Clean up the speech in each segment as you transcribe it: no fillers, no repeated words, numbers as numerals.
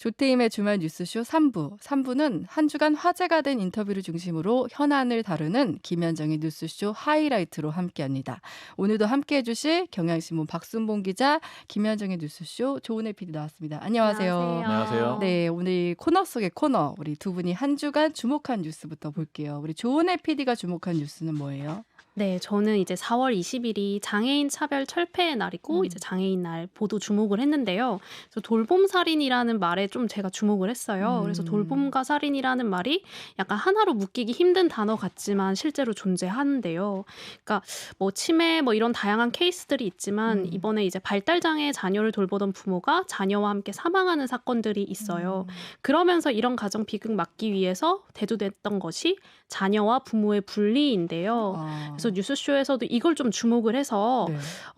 조태임의 주말 뉴스쇼 3부. 3부는 한 주간 화제가 된 인터뷰를 중심으로 현안을 다루는 김현정의 뉴스쇼 하이라이트로 함께합니다. 오늘도 함께해 주실 경향신문 박순봉 기자, 김현정의 뉴스쇼 조은혜 PD 나왔습니다. 안녕하세요. 안녕하세요. 네, 오늘 코너 속의 코너, 우리 두 분이 한 주간 주목한 뉴스부터 볼게요. 우리 조은혜 PD가 주목한 뉴스는 뭐예요? 네, 저는 이제 4월 20일이 장애인 차별 철폐의 날이고 이제 장애인 날 보도 주목을 했는데요. 그래서 돌봄살인이라는 말에 좀 제가 주목을 했어요. 그래서 돌봄과 살인이라는 말이 약간 하나로 묶이기 힘든 단어 같지만 실제로 존재하는데요. 그러니까 뭐 치매 뭐 이런 다양한 케이스들이 있지만 이번에 이제 발달장애 자녀를 돌보던 부모가 자녀와 함께 사망하는 사건들이 있어요. 그러면서 이런 가정 비극 막기 위해서 대두됐던 것이 자녀와 부모의 분리인데요. 그래서 뉴스쇼에서도 이걸 좀 주목을 해서 네.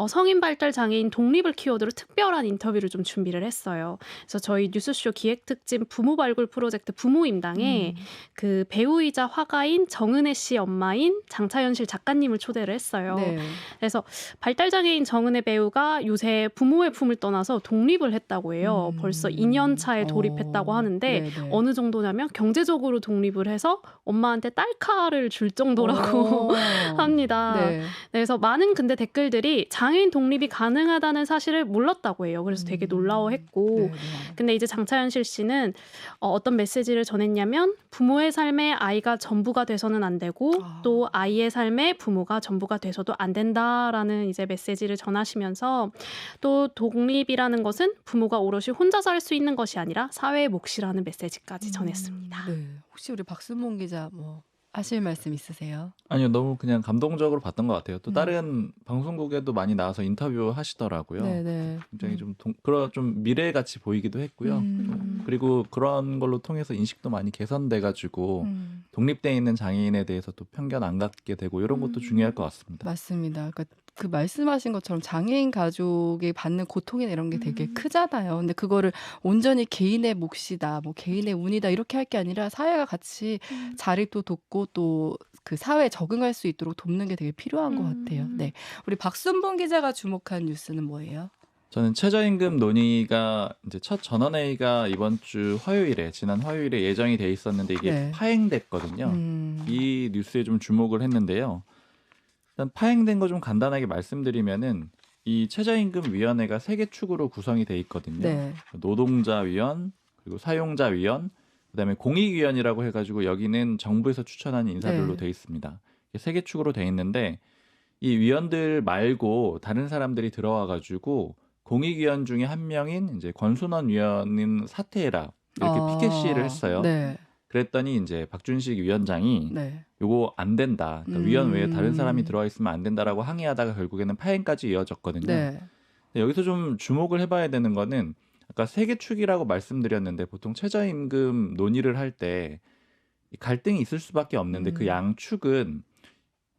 성인 발달 장애인 독립을 키워드로 특별한 인터뷰를 좀 준비를 했어요. 그래서 저희 뉴스쇼 기획특집 부모 발굴 프로젝트 부모임당에 그 배우이자 화가인 정은혜 씨 엄마인 장차현실 작가님을 초대를 했어요. 네. 그래서 발달 장애인 정은혜 배우가 요새 부모의 품을 떠나서 독립을 했다고 해요. 벌써 2년 차에 돌입했다고 하는데 네네. 어느 정도냐면 경제적으로 독립을 해서 엄마한테 딸카를 줄 정도라고 합니다. 네. 그래서 많은 근데 댓글들이 장애인 독립이 가능하다는 사실을 몰랐다고 해요. 그래서 되게 놀라워했고 네, 네. 근데 이제 장차현실 씨는 어떤 메시지를 전했냐면 부모의 삶에 아이가 전부가 돼서는 안 되고 또 아이의 삶에 부모가 전부가 돼서도 안 된다라는 이제 메시지를 전하시면서 또 독립이라는 것은 부모가 오롯이 혼자서 할 수 있는 것이 아니라 사회의 몫이라는 메시지까지 전했습니다. 네. 혹시 우리 박순봉 기자 뭐 하실 말씀 있으세요? 아니요, 너무 그냥 감동적으로 봤던 것 같아요. 또 다른 방송국에도 많이 나와서 인터뷰 하시더라고요. 네네. 굉장히 그런 좀 미래같이 보이기도 했고요. 그리고 그런 걸로 통해서 인식도 많이 개선돼가지고 독립돼 있는 장애인에 대해서 또 편견 안 갖게 되고 이런 것도 중요할 것 같습니다. 맞습니다. 그러니까 그 말씀하신 것처럼 장애인 가족이 받는 고통이나 이런 게 되게 크잖아요. 근데 그거를 온전히 개인의 몫이다, 뭐 개인의 운이다 이렇게 할 게 아니라 사회가 같이 자립도 돕고 또 그 사회에 적응할 수 있도록 돕는 게 되게 필요한 것 같아요. 네, 우리 박순봉 기자가 주목한 뉴스는 뭐예요? 저는 최저임금 논의가 이제 첫 전원회의가 이번 주 지난 화요일에 예정이 돼 있었는데 이게 네. 파행됐거든요. 이 뉴스에 좀 주목을 했는데요. 일단 파행된 거 좀 간단하게 말씀드리면은 이 최저임금위원회가 3개 축으로 구성이 돼 있거든요. 네. 노동자위원, 그리고 사용자위원, 그다음에 공익위원이라고 해가지고 여기는 정부에서 추천하는 인사들로 네. 돼 있습니다. 3개 축으로 돼 있는데 이 위원들 말고 다른 사람들이 들어와가지고 공익위원 중에 한 명인 이제 권순원 위원은 사퇴해라 이렇게 피켓 시위를 했어요. 네. 그랬더니 이제 박준식 위원장이 네. 요거 안 된다. 그러니까 위원 외에 다른 사람이 들어와 있으면 안 된다라고 항의하다가 결국에는 파행까지 이어졌거든요. 네. 여기서 좀 주목을 해봐야 되는 거는 아까 3개 축이라고 말씀드렸는데 보통 최저임금 논의를 할 때 갈등이 있을 수밖에 없는데 그 양축은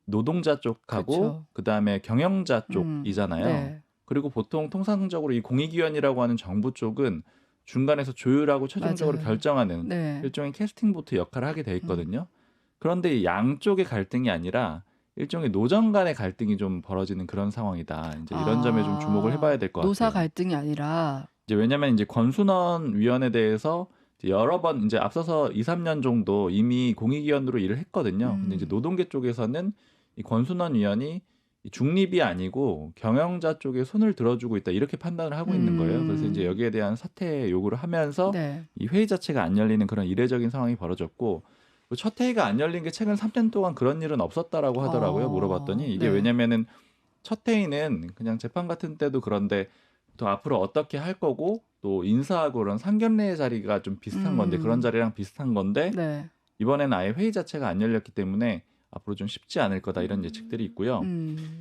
노동자 쪽하고 그렇죠. 그다음에 경영자 쪽이잖아요. 네. 그리고 보통 통상적으로 이 공익위원이라고 하는 정부 쪽은 중간에서 조율하고 최종적으로 맞아요. 결정하는 네. 일종의 캐스팅 보트 역할을 하게 돼 있거든요. 그런데 이 양쪽의 갈등이 아니라 일종의 노정 간의 갈등이 좀 벌어지는 그런 상황이다. 이제 이런 점에 좀 주목을 해봐야 될 것 같아요. 노사 갈등이 아니라 이제 왜냐하면 이제 권순원 위원에 대해서 이제 여러 번 이제 앞서서 2, 3년 정도 이미 공익위원으로 일을 했거든요. 근데 이제 노동계 쪽에서는 이 권순원 위원이 이 중립이 아니고 경영자 쪽에 손을 들어주고 있다 이렇게 판단을 하고 있는 거예요. 그래서 이제 여기에 대한 사퇴 요구를 하면서 네. 이 회의 자체가 안 열리는 그런 이례적인 상황이 벌어졌고 첫 회의가 안 열린 게 최근 3년 동안 그런 일은 없었다라고 하더라고요. 물어봤더니 이게 네. 왜냐면은 첫 회의는 그냥 재판 같은 때도 그런데 또 앞으로 어떻게 할 거고 또 인사하고 그런 상견례 자리가 좀 비슷한 건데 그런 자리랑 비슷한 건데 네. 이번에는 아예 회의 자체가 안 열렸기 때문에 앞으로 좀 쉽지 않을 거다 이런 예측들이 있고요.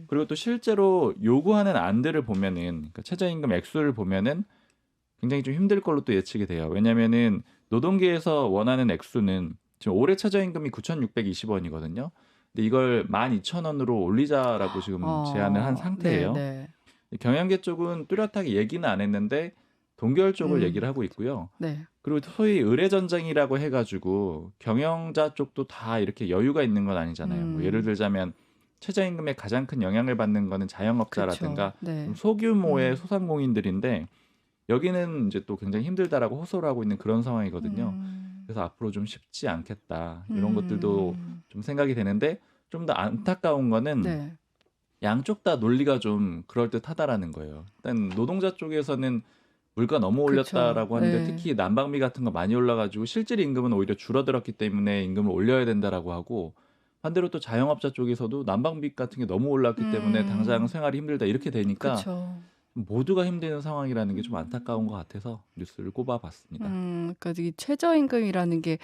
그리고 또 실제로 요구하는 안들을 보면은 그러니까 최저임금 액수를 보면은 굉장히 좀 힘들 걸로 또 예측이 돼요. 왜냐면은 노동계에서 원하는 액수는 지금 올해 최저임금이 9,620원이거든요. 근데 이걸 12,000원으로 올리자라고 지금 제안을 한 상태예요. 네. 경영계 쪽은 뚜렷하게 얘기는 안 했는데 동결 쪽을 얘기를 하고 있고요. 네. 그리고 소위 의뢰전쟁이라고 해가지고 경영자 쪽도 다 이렇게 여유가 있는 건 아니잖아요. 뭐 예를 들자면 최저임금에 가장 큰 영향을 받는 거는 자영업자라든가 그쵸. 네. 좀 소규모의 소상공인들인데 여기는 이제 또 굉장히 힘들다라고 호소를 하고 있는 그런 상황이거든요. 음. 그래서 앞으로 좀 쉽지 않겠다. 이런 것들도 좀 생각이 되는데 좀 더 안타까운 거는 네. 양쪽 다 논리가 좀 그럴듯하다라는 거예요. 일단 노동자 쪽에서는 물가 너무 그쵸. 올렸다라고 하는데 네. 특히 난방비 같은 거 많이 올라가지고 실질 임금은 오히려 줄어들었기 때문에 임금을 올려야 된다라고 하고 반대로 또 자영업자 쪽에서도 난방비 같은 게 너무 올랐기 때문에 당장 생활이 힘들다 이렇게 되니까 그쵸. 모두가 힘든 상황이라는 게 좀 안타까운 것 같아서 뉴스를 꼽아봤습니다. 그러니까 이 최저임금이라는 게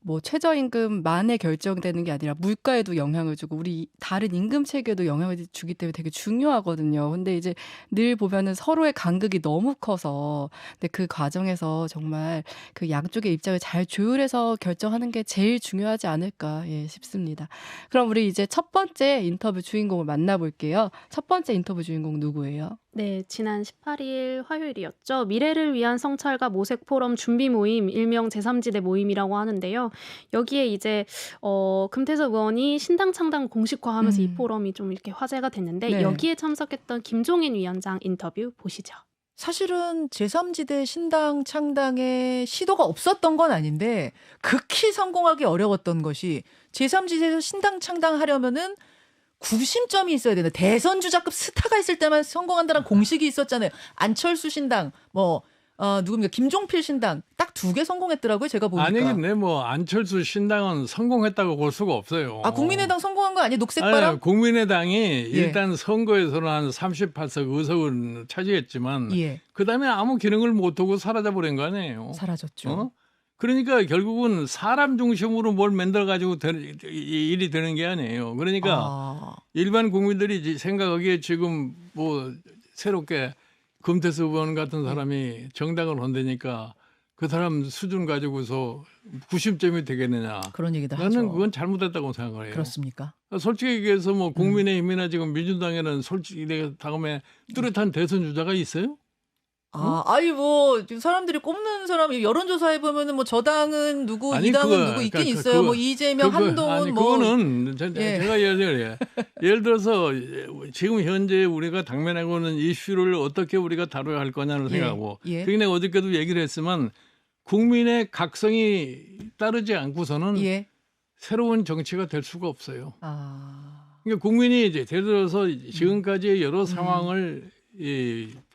뭐 최저임금만에 결정되는 게 아니라 물가에도 영향을 주고 우리 다른 임금 체계에도 영향을 주기 때문에 되게 중요하거든요. 근데 이제 늘 보면은 서로의 간극이 너무 커서 근데 그 과정에서 정말 그 양쪽의 입장을 잘 조율해서 결정하는 게 제일 중요하지 않을까 싶습니다. 그럼 우리 이제 첫 번째 인터뷰 주인공을 만나볼게요. 첫 번째 인터뷰 주인공 누구예요? 네, 지난 18일 화요일이었죠. 미래를 위한 성찰과 모색 포럼 준비 모임, 일명 제3지대 모임이라고 하는데요. 여기에 이제 금태섭 의원이 신당 창당 공식화하면서 이 포럼이 좀 이렇게 화제가 됐는데 네. 여기에 참석했던 김종인 위원장 인터뷰 보시죠. 사실은 제3지대 신당 창당에 시도가 없었던 건 아닌데 극히 성공하기 어려웠던 것이 제3지대에서 신당 창당하려면은 구심점이 있어야 된다. 대선 주자급 스타가 있을 때만 성공한다는 공식이 있었잖아요. 안철수 신당, 누굽니까? 김종필 신당 딱 2개 성공했더라고요. 제가 보니까. 아니 근데 뭐 안철수 신당은 성공했다고 볼 수가 없어요. 아, 국민의당 성공한 거 아니에요? 녹색바람? 아니, 국민의당이 일단 선거에서는 한 38석 의석을 차지했지만 예, 그다음에 아무 기능을 못하고 사라져버린 거 아니에요. 사라졌죠. 어? 그러니까 결국은 사람 중심으로 뭘 만들어가지고 일이 되는 게 아니에요. 그러니까 일반 국민들이 생각하기에 지금 뭐 새롭게 금태섭 의원 같은 사람이 정당을 헌다니까 그 사람 수준 가지고서 90점이 되겠느냐. 그런 얘기도 하죠. 나는 그건 잘못됐다고 생각을 해요. 그렇습니까? 솔직히 얘기해서 뭐 국민의힘이나 지금 민주당에는 솔직히 내가 다음에 뚜렷한 대선 주자가 있어요? 아니 뭐 사람들이 꼽는 사람 여론조사 해보면은 뭐 저당은 누구, 아니, 이 당은 그거, 누구 있긴 그러니까 있어요. 뭐 이재명, 한동훈 아니, 뭐 그거는 예. 제가 예를 들어서 지금 현재 우리가 당면하고 있는 이슈를 어떻게 우리가 다뤄야 할 거냐를 생각하고 예. 그게 내가 어저께도 얘기를 했지만 국민의 각성이 따르지 않고서는 예. 새로운 정치가 될 수가 없어요. 그러니까 국민이 이제 예를 들어서 지금까지의 여러 상황을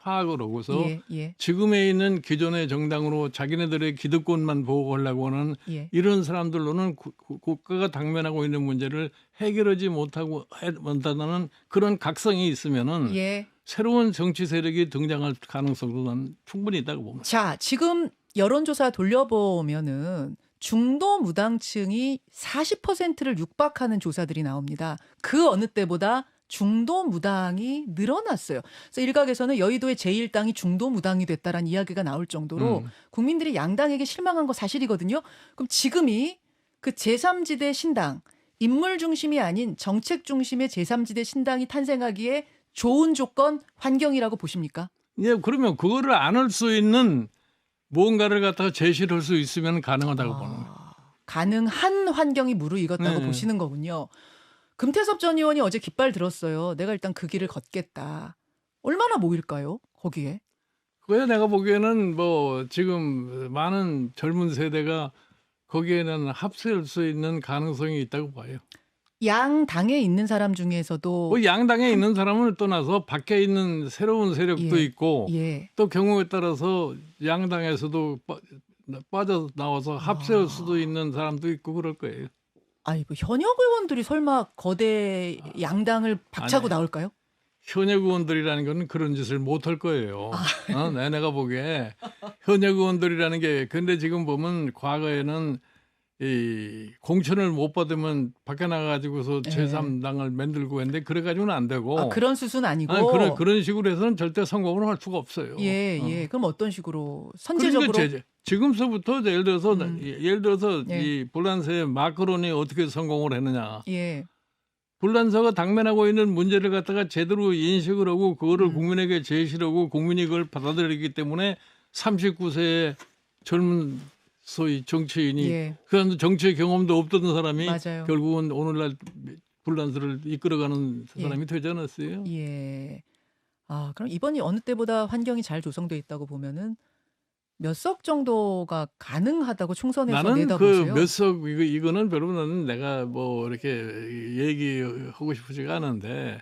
파악을 하고서 예. 지금에 있는 기존의 정당으로 자기네들의 기득권만 보호하려고 하는 이런 사람들로는 국가가 당면하고 있는 문제를 해결하지 못한다는 그런 각성이 있으면은 새로운 정치 세력이 등장할 가능성도 난 충분히 있다고 봅니다. 자, 지금 여론조사 돌려보면은 중도 무당층이 40%를 육박하는 조사들이 나옵니다. 그 어느 때보다 중도 무당이 늘어났어요. 그래서 일각에서는 여의도의 제1당이 중도 무당이 됐다라는 이야기가 나올 정도로 국민들이 양당에게 실망한 거 사실이거든요. 그럼 지금이 그 제3지대 신당, 인물 중심이 아닌 정책 중심의 제3지대 신당이 탄생하기에 좋은 조건, 환경이라고 보십니까? 예, 그러면 그거를 안 할 수 있는 무언가를 갖다가 제시를 할 수 있으면 가능하다고 보는 거예요. 가능한 환경이 무르익었다고 보시는 거군요. 금태섭 전 의원이 어제 깃발 들었어요. 내가 일단 그 길을 걷겠다. 얼마나 모일까요? 거기에? 그래 내가 보기에는 뭐 지금 많은 젊은 세대가 거기에는 합세할 수 있는 가능성이 있다고 봐요. 양 당에 있는 사람 중에서도 뭐 양당에 있는 사람을 떠나서 밖에 있는 새로운 세력도 있고 또 경우에 따라서 양당에서도 빠져 나와서 합세할 수도 있는 사람도 있고 그럴 거예요. 아니 뭐 현역 의원들이 설마 거대 양당을 박차고 나올까요? 현역 의원들이라는 건 그런 짓을 못 할 거예요. 내가 보기에 현역 의원들이라는 게 근데 지금 보면 과거에는 이 공천을 못 받으면 밖에 나가가지고서 제3당을 만들고 했는데 그래가지고는 안 되고 그런 수준 아니고 그런 식으로 해서는 절대 성공을 할 수가 없어요. 그럼 어떤 식으로 선제적으로 그러니까 지금서부터 예를 들어서 이 불란서의 마크론이 어떻게 성공을 했느냐. 불란서가 당면하고 있는 문제를 갖다가 제대로 인식을 하고 그거를 국민에게 제시를 하고 국민이 그걸 받아들이기 때문에 39세의 젊은 소위 정치인이 그 사람도 정치의 경험도 없던 사람이 결국은 오늘날 불란서를 이끌어가는 사람이 되지 않았어요? 아, 그럼 이번이 어느 때보다 환경이 잘 조성돼 있다고 보면은 몇 석 정도가 가능하다고 총선에서 나는 그 내다보세요? 몇 석 이거는 별로 나는 내가 뭐 이렇게 얘기하고 싶지가 않은데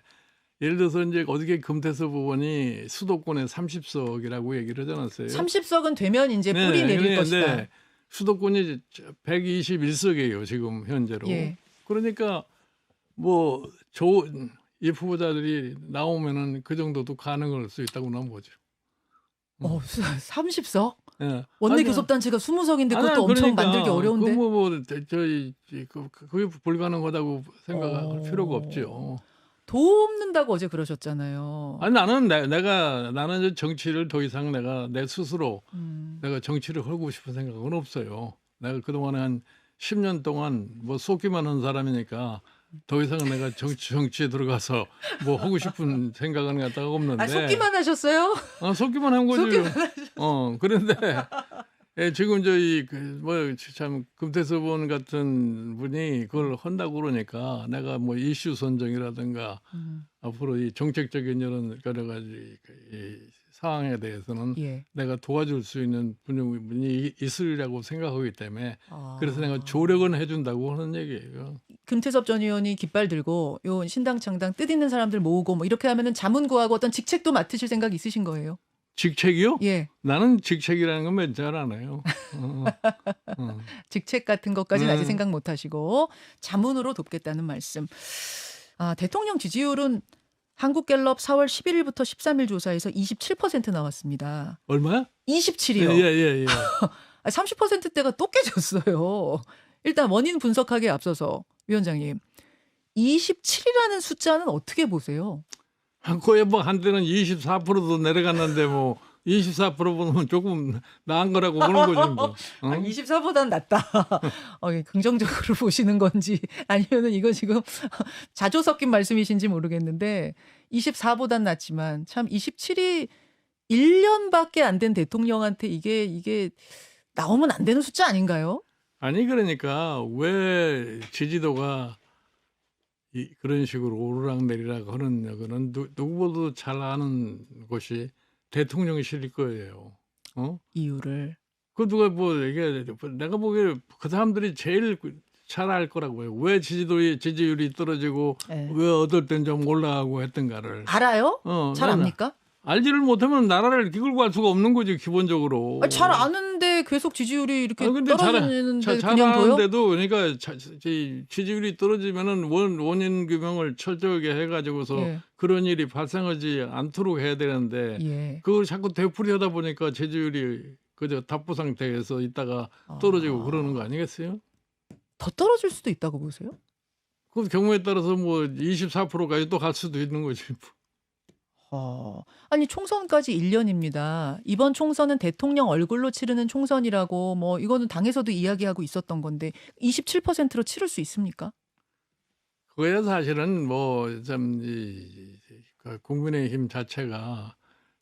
예를 들어서 이제 어저께 금태섭 의원이 수도권에 30석이라고 얘기를 하지 않았어요? 30석은 되면 이제 뿌리 내릴 것이다. 네. 수도권이 121석이에요 지금 현재로. 예. 그러니까 뭐 좋은 이 후보자들이 나오면은 그 정도도 가능할 수 있다고 나온 거죠. 30석? 예. 원내 아니, 교섭단체가 20석인데 아니, 그것도 엄청 그러니까 만들기 어려운데. 그게 불가능하다고 생각할 필요가 없죠. 돕는다고 어제 그러셨잖아요. 아니 나는 이제 정치를 더 이상 내 스스로 내가 정치를 하고 싶은 생각은 없어요. 내가 그동안에 한 10년 동안 뭐 쏟기만 한 사람이니까 더 이상 내가 정치에 들어가서 뭐 하고 싶은 생각은 갖다가 없는데. 아, 속기만 하셨어요? 속기만 한 거지. 그런데 지금 참 금태섭 의원 같은 분이 그걸 한다고 그러니까 내가 뭐 이슈 선정이라든가 앞으로 이 정책적인 이런 여러 가지 이 상황에 대해서는 예. 내가 도와줄 수 있는 분이 있으리라고 생각하기 때문에 그래서 내가 조력은 해준다고 하는 얘기예요. 금태섭 전 의원이 깃발 들고 요 신당 창당 뜻 있는 사람들 모으고 뭐 이렇게 하면은 자문구하고 어떤 직책도 맡으실 생각 있으신 거예요? 직책이요? 예. 나는 직책이라는 건 몇 잘 안 해요. 직책 같은 것까지는 아직 네. 생각 못 하시고 자문으로 돕겠다는 말씀. 아, 대통령 지지율은 한국갤럽 4월 11일부터 13일 조사에서 27% 나왔습니다. 얼마야? 27이요. 예. 30%대가 또 깨졌어요. 일단 원인 분석하기에 앞서서 위원장님, 27이라는 숫자는 어떻게 보세요? 거의 뭐 한때는 24%도 내려갔는데 뭐 24% 보면 조금 나은 거라고 보는 거지 뭐. 24보다는 낫다. 긍정적으로 보시는 건지 아니면은 이거 지금 자조 섞인 말씀이신지 모르겠는데 24보단 낫지만 참 27이 1년밖에 안 된 대통령한테 이게 나오면 안 되는 숫자 아닌가요? 아니 그러니까 왜 지지도가 그런 식으로 오르락내리락 하는 거는 누구보다도 잘 아는 것이 대통령실일 거예요. 이유를. 그 누가 뭐 이게 내가 보기에 그 사람들이 제일 잘 알 거라고 해요. 왜 지지율이 떨어지고 네. 왜 어떨 땐 좀 올라가고 했던가를. 알아요? 잘 압니까? 알지를 못하면 나라를 이끌고 갈 수가 없는 거지 기본적으로. 잘 아는데 계속 지지율이 이렇게 근데 떨어지는데 잘 그냥 둬요? 아는데도 그러니까 지지율이 떨어지면은 원인 규명을 철저하게 해가지고서 예. 그런 일이 발생하지 않도록 해야 되는데 예. 그걸 자꾸 되풀이하다 보니까 지지율이 그저 답보 상태에서 있다가 떨어지고 그러는 거 아니겠어요? 더 떨어질 수도 있다고 보세요? 그 경우에 따라서 뭐 24%까지 또 갈 수도 있는 거지. 아니 총선까지 1년입니다. 이번 총선은 대통령 얼굴로 치르는 총선이라고 뭐 이거는 당에서도 이야기하고 있었던 건데 27%로 치를 수 있습니까? 그거야 사실은 뭐 참 국민의힘 자체가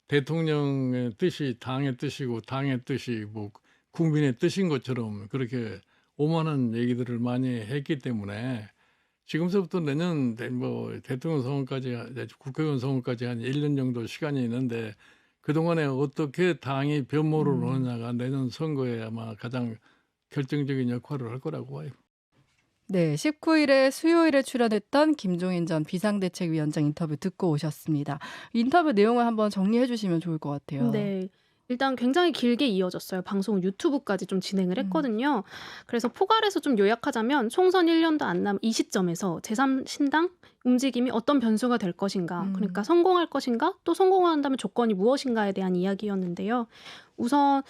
대통령의 뜻이 당의 뜻이고 당의 뜻이 뭐 국민의 뜻인 것처럼 그렇게 오만한 얘기들을 많이 했기 때문에 지금서부터 내년 뭐 대통령 선거까지 국회의원 선거까지 한 1년 정도 시간이 있는데 그동안에 어떻게 당이 변모를 하느냐가 내년 선거에 아마 가장 결정적인 역할을 할 거라고 봐요. 네, 19일에 수요일에 출연했던 김종인 전 비상대책위원장 인터뷰 듣고 오셨습니다. 인터뷰 내용을 한번 정리해 주시면 좋을 것 같아요. 네. 일단 굉장히 길게 이어졌어요. 방송 유튜브까지 좀 진행을 했거든요. 그래서 포괄해서 좀 요약하자면 총선 1년도 안 남은 이 시점에서 제3신당 움직임이 어떤 변수가 될 것인가, 그러니까 성공할 것인가, 또 성공한다면 조건이 무엇인가에 대한 이야기였는데요. 우선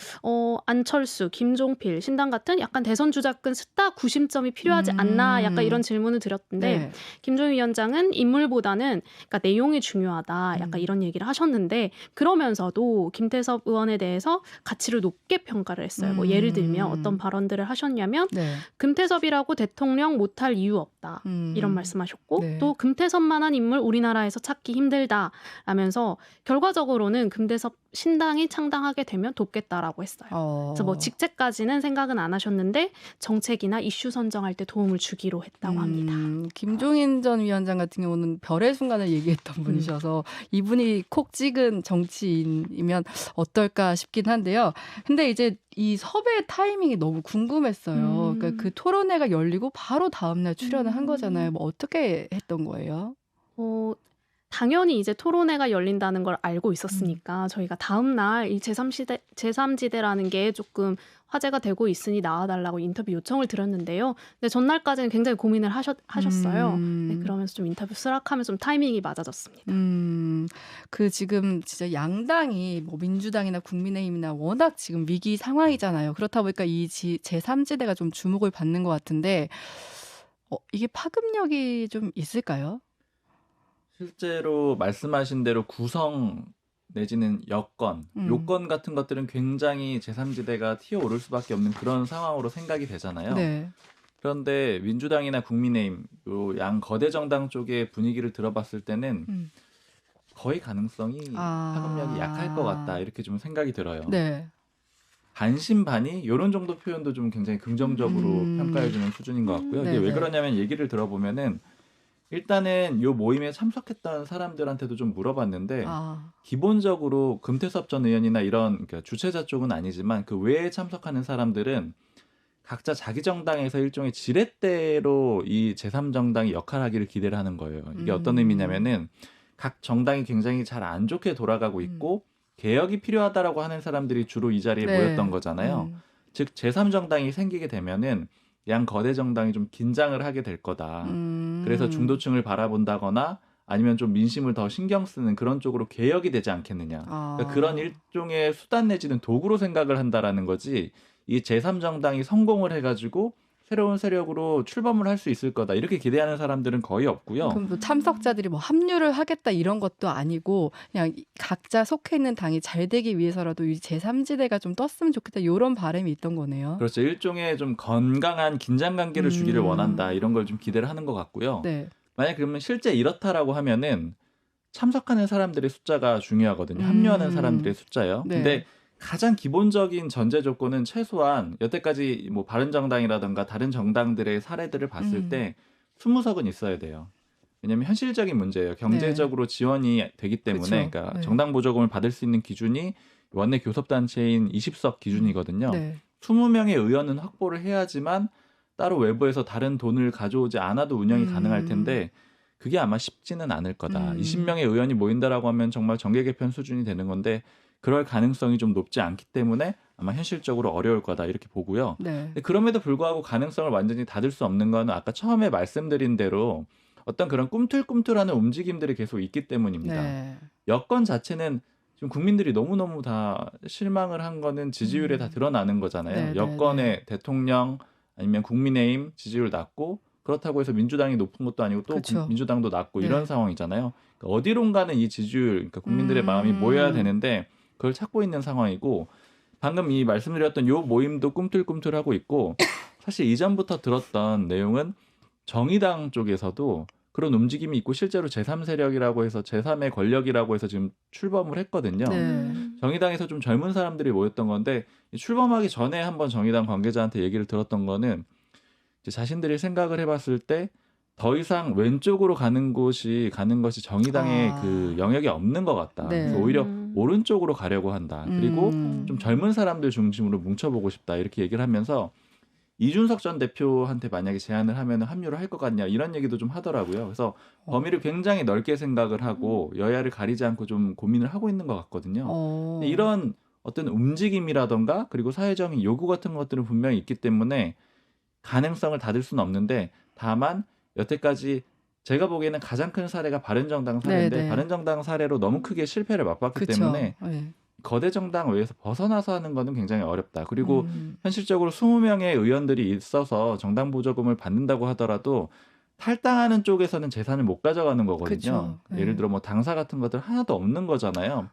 안철수, 김종필, 신당 같은 약간 대선 주자권 스타 구심점이 필요하지 않나 약간 이런 질문을 드렸는데 네. 김종인 위원장은 인물보다는 그러니까 내용이 중요하다 약간 이런 얘기를 하셨는데 그러면서도 김태섭 의원에 대해서 가치를 높게 평가를 했어요. 뭐 예를 들면 어떤 발언들을 하셨냐면 네. 금태섭이라고 대통령 못할 이유 없다 이런 말씀하셨고 네. 또 금태섭만한 인물 우리나라에서 찾기 힘들다라면서 결과적으로는 금태섭 신당이 창당하게 되면 돕겠다라고 했어요. 그래서 뭐 직책까지는 생각은 안 하셨는데 정책이나 이슈 선정할 때 도움을 주기로 했다고 합니다. 김종인 전 위원장 같은 경우는 별의 순간을 얘기했던 분이셔서 이분이 콕 찍은 정치인이면 어떨까 싶긴 한데요. 근데 이제 이 섭외 타이밍이 너무 궁금했어요. 그러니까 그 토론회가 열리고 바로 다음날 출연을 한 거잖아요. 뭐 어떻게 했던 거예요? 당연히 이제 토론회가 열린다는 걸 알고 있었으니까 저희가 다음 날 이 제3지대라는 게 조금 화제가 되고 있으니 나와달라고 인터뷰 요청을 드렸는데요. 근데 전날까지는 굉장히 고민을 하셨어요. 네, 그러면서 좀 인터뷰 수락하면서 좀 타이밍이 맞아졌습니다. 그 지금 진짜 양당이 뭐 민주당이나 국민의힘이나 워낙 지금 위기 상황이잖아요. 그렇다 보니까 이 제3지대가 좀 주목을 받는 것 같은데 이게 파급력이 좀 있을까요? 실제로 말씀하신 대로 구성 내지는 여건, 요건 같은 것들은 굉장히 제3지대가 튀어오를 수밖에 없는 그런 상황으로 생각이 되잖아요. 네. 그런데 민주당이나 국민의힘 요 양 거대 정당 쪽의 분위기를 들어봤을 때는 거의 가능성이 파급력이 약할 것 같다 이렇게 좀 생각이 들어요. 네. 반신반의 이런 정도 표현도 좀 굉장히 긍정적으로 평가해주는 수준인 것 같고요. 이게 왜 그러냐면 얘기를 들어보면은 일단은 요 모임에 참석했던 사람들한테도 좀 물어봤는데 기본적으로 금태섭 전 의원이나 이런 그러니까 주최자 쪽은 아니지만 그 외에 참석하는 사람들은 각자 자기 정당에서 일종의 지렛대로 이 제3정당이 역할하기를 기대를 하는 거예요. 이게 어떤 의미냐면은 각 정당이 굉장히 잘 안 좋게 돌아가고 있고 개혁이 필요하다라고 하는 사람들이 주로 이 자리에 모였던 거잖아요. 즉 제3정당이 생기게 되면은 양 거대 정당이 좀 긴장을 하게 될 거다. 그래서 중도층을 바라본다거나 아니면 좀 민심을 더 신경 쓰는 그런 쪽으로 개혁이 되지 않겠느냐. 그러니까 그런 일종의 수단 내지는 도구로 생각을 한다라는 거지. 이 제3정당이 성공을 해가지고 새로운 세력으로 출범을 할 수 있을 거다. 이렇게 기대하는 사람들은 거의 없고요. 그럼 뭐 참석자들이 뭐 합류를 하겠다 이런 것도 아니고 그냥 각자 속해 있는 당이 잘 되기 위해서라도 이 제3지대가 좀 떴으면 좋겠다 이런 바람이 있던 거네요. 그렇죠. 일종의 좀 건강한 긴장 관계를 주기를 원한다. 이런 걸 좀 기대를 하는 것 같고요. 네. 만약 그러면 실제 이렇다라고 하면은 참석하는 사람들의 숫자가 중요하거든요. 합류하는 사람들의 숫자요. 네. 근데 가장 기본적인 전제 조건은 최소한 여태까지 뭐 바른정당이라든가 다른 정당들의 사례들을 봤을 때 20석은 있어야 돼요. 왜냐하면 현실적인 문제예요. 경제적으로 지원이 되기 때문에 그러니까 정당 보조금을 받을 수 있는 기준이 원내 교섭단체인 20석 기준이거든요. 20명의 의원은 확보를 해야지만 따로 외부에서 다른 돈을 가져오지 않아도 운영이 가능할 텐데 그게 아마 쉽지는 않을 거다. 20명의 의원이 모인다라고 하면 정말 정계 개편 수준이 되는 건데 그럴 가능성이 좀 높지 않기 때문에 아마 현실적으로 어려울 거다 이렇게 보고요. 근데 그럼에도 불구하고 가능성을 완전히 닫을 수 없는 건 아까 처음에 말씀드린 대로 어떤 그런 꿈틀꿈틀하는 움직임들이 계속 있기 때문입니다. 여건 자체는 지금 국민들이 너무너무 다 실망을 한 거는 지지율에 다 드러나는 거잖아요. 여권의 대통령 아니면 국민의힘 지지율 낮고 그렇다고 해서 민주당이 높은 것도 아니고 또 민주당도 낮고 이런 상황이잖아요. 그러니까 어디론가는 이 지지율, 그러니까 국민들의 마음이 모여야 되는데 그걸 찾고 있는 상황이고 방금 이 말씀드렸던 요 모임도 꿈틀꿈틀하고 있고 사실 이전부터 들었던 내용은 정의당 쪽에서도 그런 움직임이 있고 실제로 제3세력이라고 해서 제3의 권력이라고 해서 지금 출범을 했거든요. 정의당에서 좀 젊은 사람들이 모였던 건데 출범하기 전에 한번 정의당 관계자한테 얘기를 들었던 거는 이제 자신들이 생각을 해봤을 때 더 이상 왼쪽으로 가는 것이 정의당의 그 영역이 없는 것 같다. 그래서 오히려 오른쪽으로 가려고 한다. 그리고 좀 젊은 사람들 중심으로 뭉쳐보고 싶다. 이렇게 얘기를 하면서 이준석 전 대표한테 만약에 제안을 하면 합류를 할 것 같냐 이런 얘기도 좀 하더라고요. 그래서 범위를 굉장히 넓게 생각을 하고 여야를 가리지 않고 좀 고민을 하고 있는 것 같거든요. 근데 이런 어떤 움직임이라던가 그리고 사회적인 요구 같은 것들은 분명히 있기 때문에 가능성을 닫을 수는 없는데 다만 여태까지 제가 보기에는 가장 큰 사례가 바른정당 사례인데 바른정당 사례로 너무 크게 실패를 맛봤기 때문에 거대 정당 외에서 벗어나서 하는 거는 굉장히 어렵다. 그리고 현실적으로 20명의 의원들이 있어서 정당 보조금을 받는다고 하더라도 탈당하는 쪽에서는 재산을 못 가져가는 거거든요. 예를 들어 뭐 당사 같은 것들 하나도 없는 거잖아요.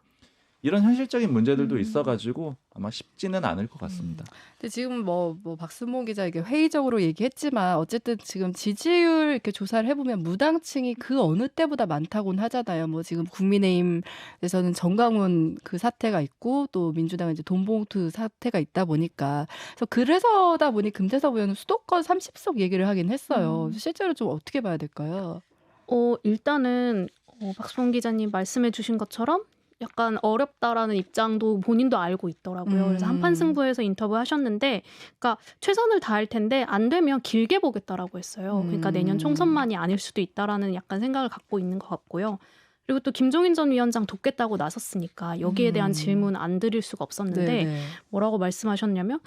이런 현실적인 문제들도 있어가지고 아마 쉽지는 않을 것 같습니다. 근데 지금 뭐 박순봉 기자 이게 회의적으로 얘기했지만 어쨌든 지금 지지율 이렇게 조사를 해보면 무당층이 그 어느 때보다 많다고는 하잖아요. 뭐 지금 국민의힘에서는 정강훈 그 사태가 있고 또 민주당은 이제 돈봉투 사태가 있다 보니까 그래서다 보니 금태섭 의원은 수도권 30석 얘기를 하긴 했어요. 실제로 좀 어떻게 봐야 될까요? 일단은 박수홍 기자님 말씀해 주신 것처럼 약간 어렵다라는 입장도 본인도 알고 있더라고요. 그래서 한판 승부에서 인터뷰하셨는데 그러니까 최선을 다할 텐데 안 되면 길게 보겠다라고 했어요. 그러니까 내년 총선만이 아닐 수도 있다라는 약간 생각을 갖고 있는 것 같고요. 그리고 또 김종인 전 위원장 돕겠다고 나섰으니까 여기에 대한 질문 안 드릴 수가 없었는데 네네. 뭐라고 말씀하셨냐면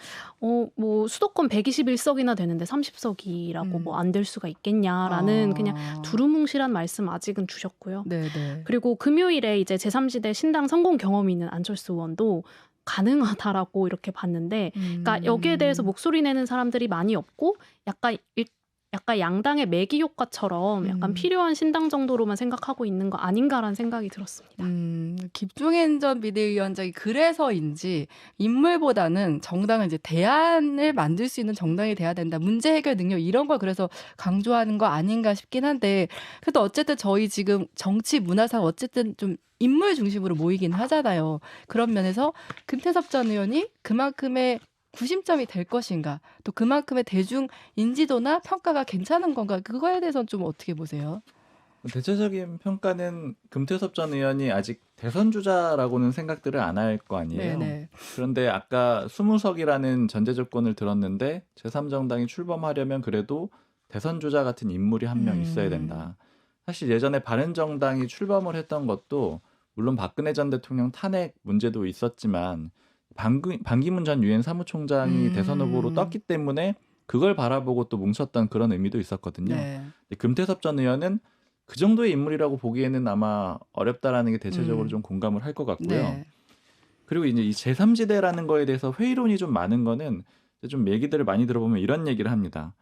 뭐 수도권 121석이나 되는데 30석이라고 뭐 안 될 수가 있겠냐라는 그냥 두루뭉실한 말씀 아직은 주셨고요. 네네. 그리고 금요일에 이제 제3지대 신당 성공 경험이 있는 안철수 의원도 가능하다라고 이렇게 봤는데 그러니까 여기에 대해서 목소리 내는 사람들이 많이 없고 약간 양당의 매기 효과처럼 약간 필요한 신당 정도로만 생각하고 있는 거 아닌가라는 생각이 들었습니다. 김종인 전 비대위원장이 그래서인지 인물보다는 정당은 이제 대안을 만들 수 있는 정당이 돼야 된다. 문제 해결 능력 이런 걸 그래서 강조하는 거 아닌가 싶긴 한데 그래도 어쨌든 저희 지금 정치 문화상 어쨌든 좀 인물 중심으로 모이긴 하잖아요. 그런 면에서 금태섭 전 의원이 그만큼의 구심점이 될 것인가 또 그만큼의 대중 인지도나 평가가 괜찮은 건가 그거에 대해서는 좀 어떻게 보세요? 대체적인 평가는 금태섭 전 의원이 아직 대선 주자라고는 생각들을 안 할 거 아니에요. 네네. 그런데 아까 20석이라는 전제 조건을 들었는데 제3정당이 출범하려면 그래도 대선 주자 같은 인물이 한 명 있어야 된다. 사실 예전에 바른정당이 출범을 했던 것도 물론 박근혜 전 대통령 탄핵 문제도 있었지만 반기문 전 유엔 사무총장이 대선 후보로 떴기 때문에 그걸 바라보고 또 뭉쳤던 그런 의미도 있었거든요. 네. 금태섭 전 의원은 그 정도의 인물이라고 보기에는 아마 어렵다라는 게 대체적으로 좀 공감을 할 것 같고요. 네. 그리고 이제 이 제3지대라는 거에 대해서 회의론이 좀 많은 거는 좀 얘기들을 많이 들어보면 이런 얘기를 합니다.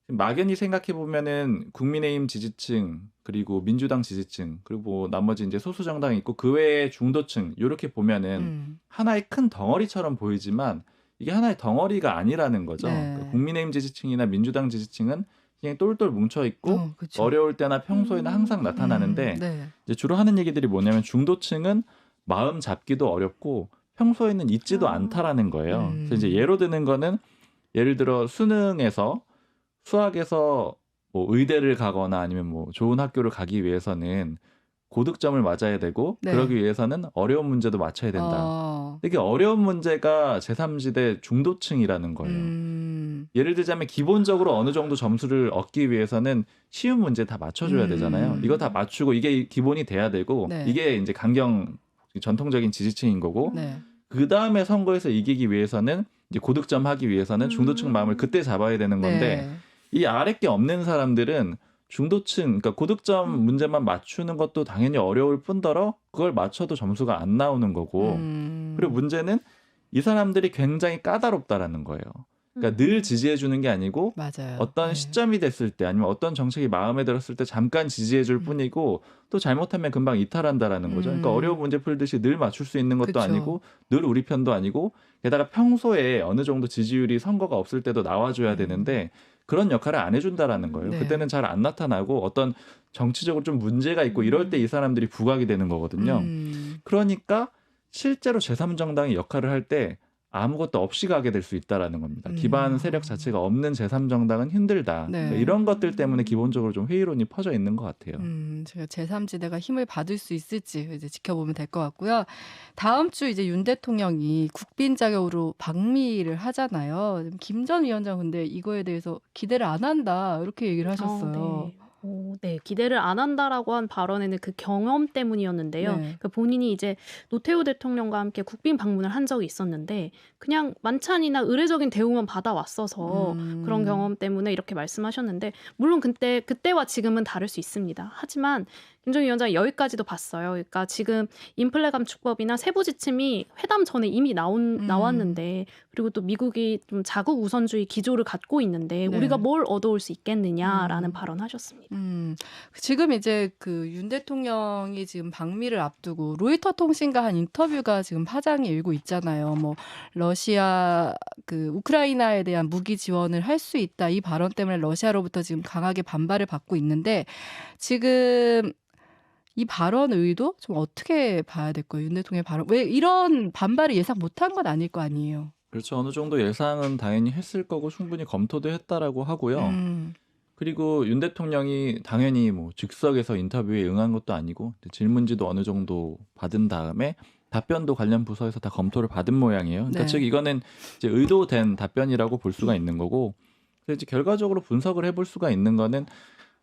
막연히 생각해 보면은 국민의힘 지지층 그리고 민주당 지지층 그리고 뭐 나머지 이제 소수 정당이 있고 그 외에 중도층 이렇게 보면은 하나의 큰 덩어리처럼 보이지만 이게 하나의 덩어리가 아니라는 거죠. 네. 그러니까 국민의힘 지지층이나 민주당 지지층은 그냥 똘똘 뭉쳐 있고 그쵸. 어려울 때나 평소에는 항상 나타나는데 네. 이제 주로 하는 얘기들이 뭐냐면 중도층은 마음 잡기도 어렵고 평소에는 있지도 않다라는 거예요. 그래서 이제 예로 드는 거는 예를 들어 수능에서 수학에서 뭐 의대를 가거나 아니면 뭐 좋은 학교를 가기 위해서는 고득점을 맞아야 되고 네. 그러기 위해서는 어려운 문제도 맞춰야 된다. 이게 어려운 문제가 제3지대 중도층이라는 거예요. 예를 들자면 기본적으로 어느 정도 점수를 얻기 위해서는 쉬운 문제 다 맞춰줘야 되잖아요. 이거 다 맞추고 이게 기본이 돼야 되고 네. 이게 이제 강경 전통적인 지지층인 거고 네. 그 다음에 선거에서 이기기 위해서는 이제 고득점 하기 위해서는 중도층 마음을 그때 잡아야 되는 건데 네. 이 아래 게 없는 사람들은 중도층, 그러니까 고득점 문제만 맞추는 것도 당연히 어려울 뿐더러 그걸 맞춰도 점수가 안 나오는 거고 그리고 문제는 이 사람들이 굉장히 까다롭다라는 거예요. 그러니까 늘 지지해 주는 게 아니고 맞아요. 어떤 네. 시점이 됐을 때 아니면 어떤 정책이 마음에 들었을 때 잠깐 지지해 줄 뿐이고 또 잘못하면 금방 이탈한다라는 거죠. 그러니까 어려운 문제 풀듯이 늘 맞출 수 있는 것도 그쵸. 아니고 늘 우리 편도 아니고 게다가 평소에 어느 정도 지지율이 선거가 없을 때도 나와줘야 되는데 그런 역할을 안 해준다라는 거예요. 네. 그때는 잘 안 나타나고 어떤 정치적으로 좀 문제가 있고 이럴 때 이 사람들이 부각이 되는 거거든요. 그러니까 실제로 제3정당이 역할을 할 때 아무것도 없이 가게 될 수 있다라는 겁니다. 기반 세력 자체가 없는 제3정당은 힘들다. 네. 그러니까 이런 것들 때문에 기본적으로 좀 회의론이 퍼져 있는 것 같아요. 제가 제3지대가 힘을 받을 수 있을지 이제 지켜보면 될 것 같고요. 다음 주 이제 윤 대통령이 국빈 자격으로 방미를 하잖아요. 김 전 위원장 근데 이거에 대해서 기대를 안 한다 이렇게 얘기를 하셨어요. 네. 네, 기대를 안 한다라고 한 발언에는 그 경험 때문이었는데요. 네. 그러니까 본인이 이제 노태우 대통령과 함께 국빈 방문을 한 적이 있었는데 그냥 만찬이나 의례적인 대우만 받아왔어서 그런 경험 때문에 이렇게 말씀하셨는데 물론 그때와 지금은 다를 수 있습니다. 하지만 김정인 위원장이 여기까지도 봤어요. 그러니까 지금 인플레 감축법이나 세부 지침이 회담 전에 이미 나왔는데 그리고 또 미국이 좀 자국 우선주의 기조를 갖고 있는데 네. 우리가 뭘 얻어올 수 있겠느냐라는 발언하셨습니다. 지금 이제 그 윤 대통령이 지금 방미를 앞두고 로이터 통신과 한 인터뷰가 지금 파장이 일고 있잖아요. 뭐 러시아 그 우크라이나에 대한 무기 지원을 할 수 있다 이 발언 때문에 러시아로부터 지금 강하게 반발을 받고 있는데 지금 이 발언 의도 좀 어떻게 봐야 될까요? 윤 대통령의 발언 왜 이런 반발을 예상 못한 건 아닐 거 아니에요. 그렇죠. 어느 정도 예상은 당연히 했을 거고 충분히 검토도 했다라고 하고요. 그리고 윤 대통령이 당연히 뭐 즉석에서 인터뷰에 응한 것도 아니고 질문지도 어느 정도 받은 다음에 답변도 관련 부서에서 다 검토를 받은 모양이에요. 그러니까 네. 즉 이거는 이제 의도된 답변이라고 볼 수가 있는 거고, 그래서 이제 결과적으로 분석을 해볼 수가 있는 거는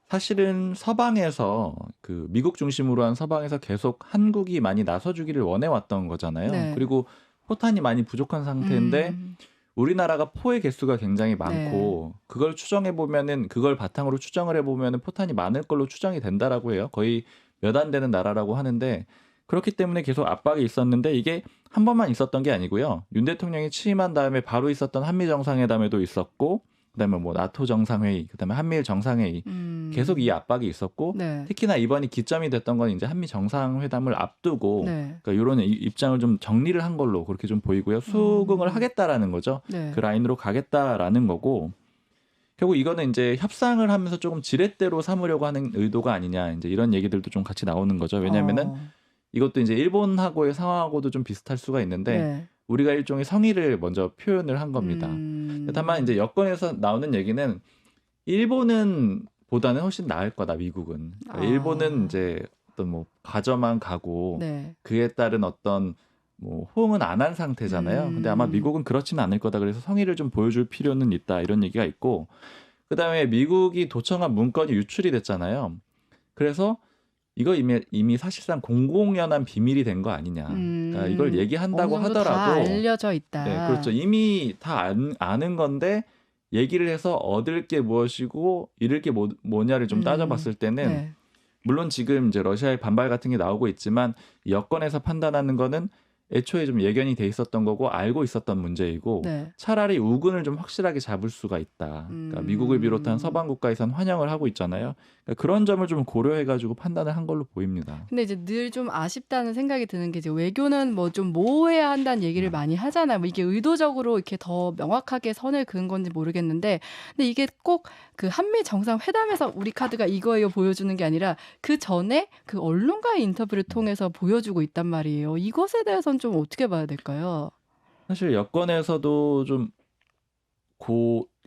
사실은 서방에서 그 미국 중심으로 한 서방에서 계속 한국이 많이 나서주기를 원해왔던 거잖아요. 네. 그리고 포탄이 많이 부족한 상태인데 우리나라가 포의 개수가 굉장히 많고 그걸 추정해 보면은 그걸 바탕으로 추정을 해 보면은 포탄이 많을 걸로 추정이 된다라고 해요. 거의 몇 안 되는 나라라고 하는데 그렇기 때문에 계속 압박이 있었는데 이게 한 번만 있었던 게 아니고요. 윤 대통령이 취임한 다음에 바로 있었던 한미 정상회담에도 있었고 그다음에 뭐 나토 정상회의, 그다음에 한미일 정상회의 계속 이 압박이 있었고 네. 특히나 이번이 기점이 됐던 건 이제 한미 정상회담을 앞두고 네. 그러니까 이런 입장을 좀 정리를 한 걸로 그렇게 좀 보이고요. 수긍을 하겠다라는 거죠. 네. 그 라인으로 가겠다라는 거고 결국 이거는 이제 협상을 하면서 조금 지렛대로 삼으려고 하는 의도가 아니냐 이제 이런 얘기들도 좀 같이 나오는 거죠. 왜냐하면은 이것도 이제 일본하고의 상황하고도 좀 비슷할 수가 있는데 네. 우리가 일종의 성의를 먼저 표현을 한 겁니다. 다만 이제 여권에서 나오는 얘기는 일본은 보다는 훨씬 나을 거다 미국은. 그러니까 일본은 이제 어떤 뭐 가져만 가고 네. 그에 따른 어떤 뭐 호응은 안 한 상태잖아요. 근데 아마 미국은 그렇지는 않을 거다. 그래서 성의를 좀 보여줄 필요는 있다 이런 얘기가 있고 그다음에 미국이 도청한 문건이 유출이 됐잖아요. 그래서 이거 이미 사실상 공공연한 비밀이 된 거 아니냐. 그러니까 이걸 얘기한다고 어느 정도 하더라도 다 알려져 있다. 네, 그렇죠. 이미 다 아는 건데 얘기를 해서 얻을 게 무엇이고 잃을 게 뭐냐를 좀 따져봤을 때는 네. 물론 지금 이제 러시아의 반발 같은 게 나오고 있지만 여권에서 판단하는 거는 애초에 좀 예견이 돼 있었던 거고 알고 있었던 문제이고 네. 차라리 우군을 좀 확실하게 잡을 수가 있다. 그러니까 미국을 비롯한 서방 국가에선 환영을 하고 있잖아요. 그러니까 그런 점을 좀 고려해가지고 판단을 한 걸로 보입니다. 근데 이제 늘 좀 아쉽다는 생각이 드는 게 이제 외교는 뭐 좀 모호해야 한다는 얘기를 많이 하잖아요. 뭐 이게 의도적으로 이렇게 더 명확하게 선을 그은 건지 모르겠는데, 근데 이게 꼭 그 한미 정상회담에서 우리 카드가 이거예요 보여주는 게 아니라 그 전에 그 언론과의 인터뷰를 통해서 보여주고 있단 말이에요. 이것에 대해서는 좀 어떻게 봐야 될까요? 사실 여권에서도 좀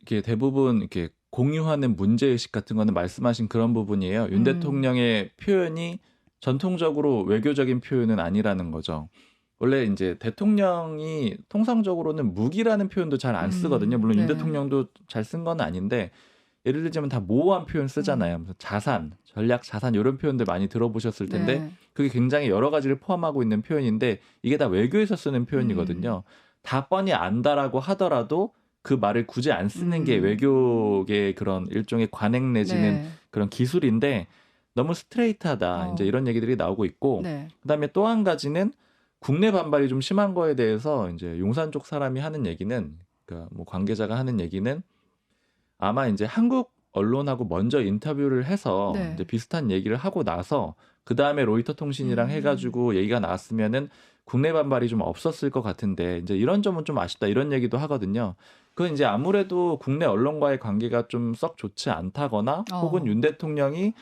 이렇게 대부분 이렇게 공유하는 문제의식 같은 거는 말씀하신 그런 부분이에요. 윤 대통령의 표현이 전통적으로 외교적인 표현은 아니라는 거죠. 원래 이제 대통령이 통상적으로는 무기라는 표현도 잘 안 쓰거든요. 물론 윤 네. 대통령도 잘 쓴 건 아닌데 예를 들자면 다 모호한 표현 쓰잖아요. 무슨 자산, 전략 자산 이런 표현들 많이 들어보셨을 텐데 네. 그게 굉장히 여러 가지를 포함하고 있는 표현인데 이게 다 외교에서 쓰는 표현이거든요. 다 뻔히 안다라고 하더라도 그 말을 굳이 안 쓰는 게 외교의 그런 일종의 관행 내지는 네. 그런 기술인데 너무 스트레이트하다. 이제 이런 얘기들이 나오고 있고 네. 그다음에 또 한 가지는 국내 반발이 좀 심한 거에 대해서 이제 용산 쪽 사람이 하는 얘기는 그러니까 뭐 관계자가 하는 얘기는 아마 이제 한국 언론하고 먼저 인터뷰를 해서 네. 이제 비슷한 얘기를 하고 나서 그 다음에 로이터 통신이랑 해가지고 얘기가 나왔으면은 국내 반발이 좀 없었을 것 같은데 이제 이런 점은 좀 아쉽다 이런 얘기도 하거든요. 그건 이제 아무래도 국내 언론과의 관계가 좀 썩 좋지 않다거나 혹은 윤 대통령이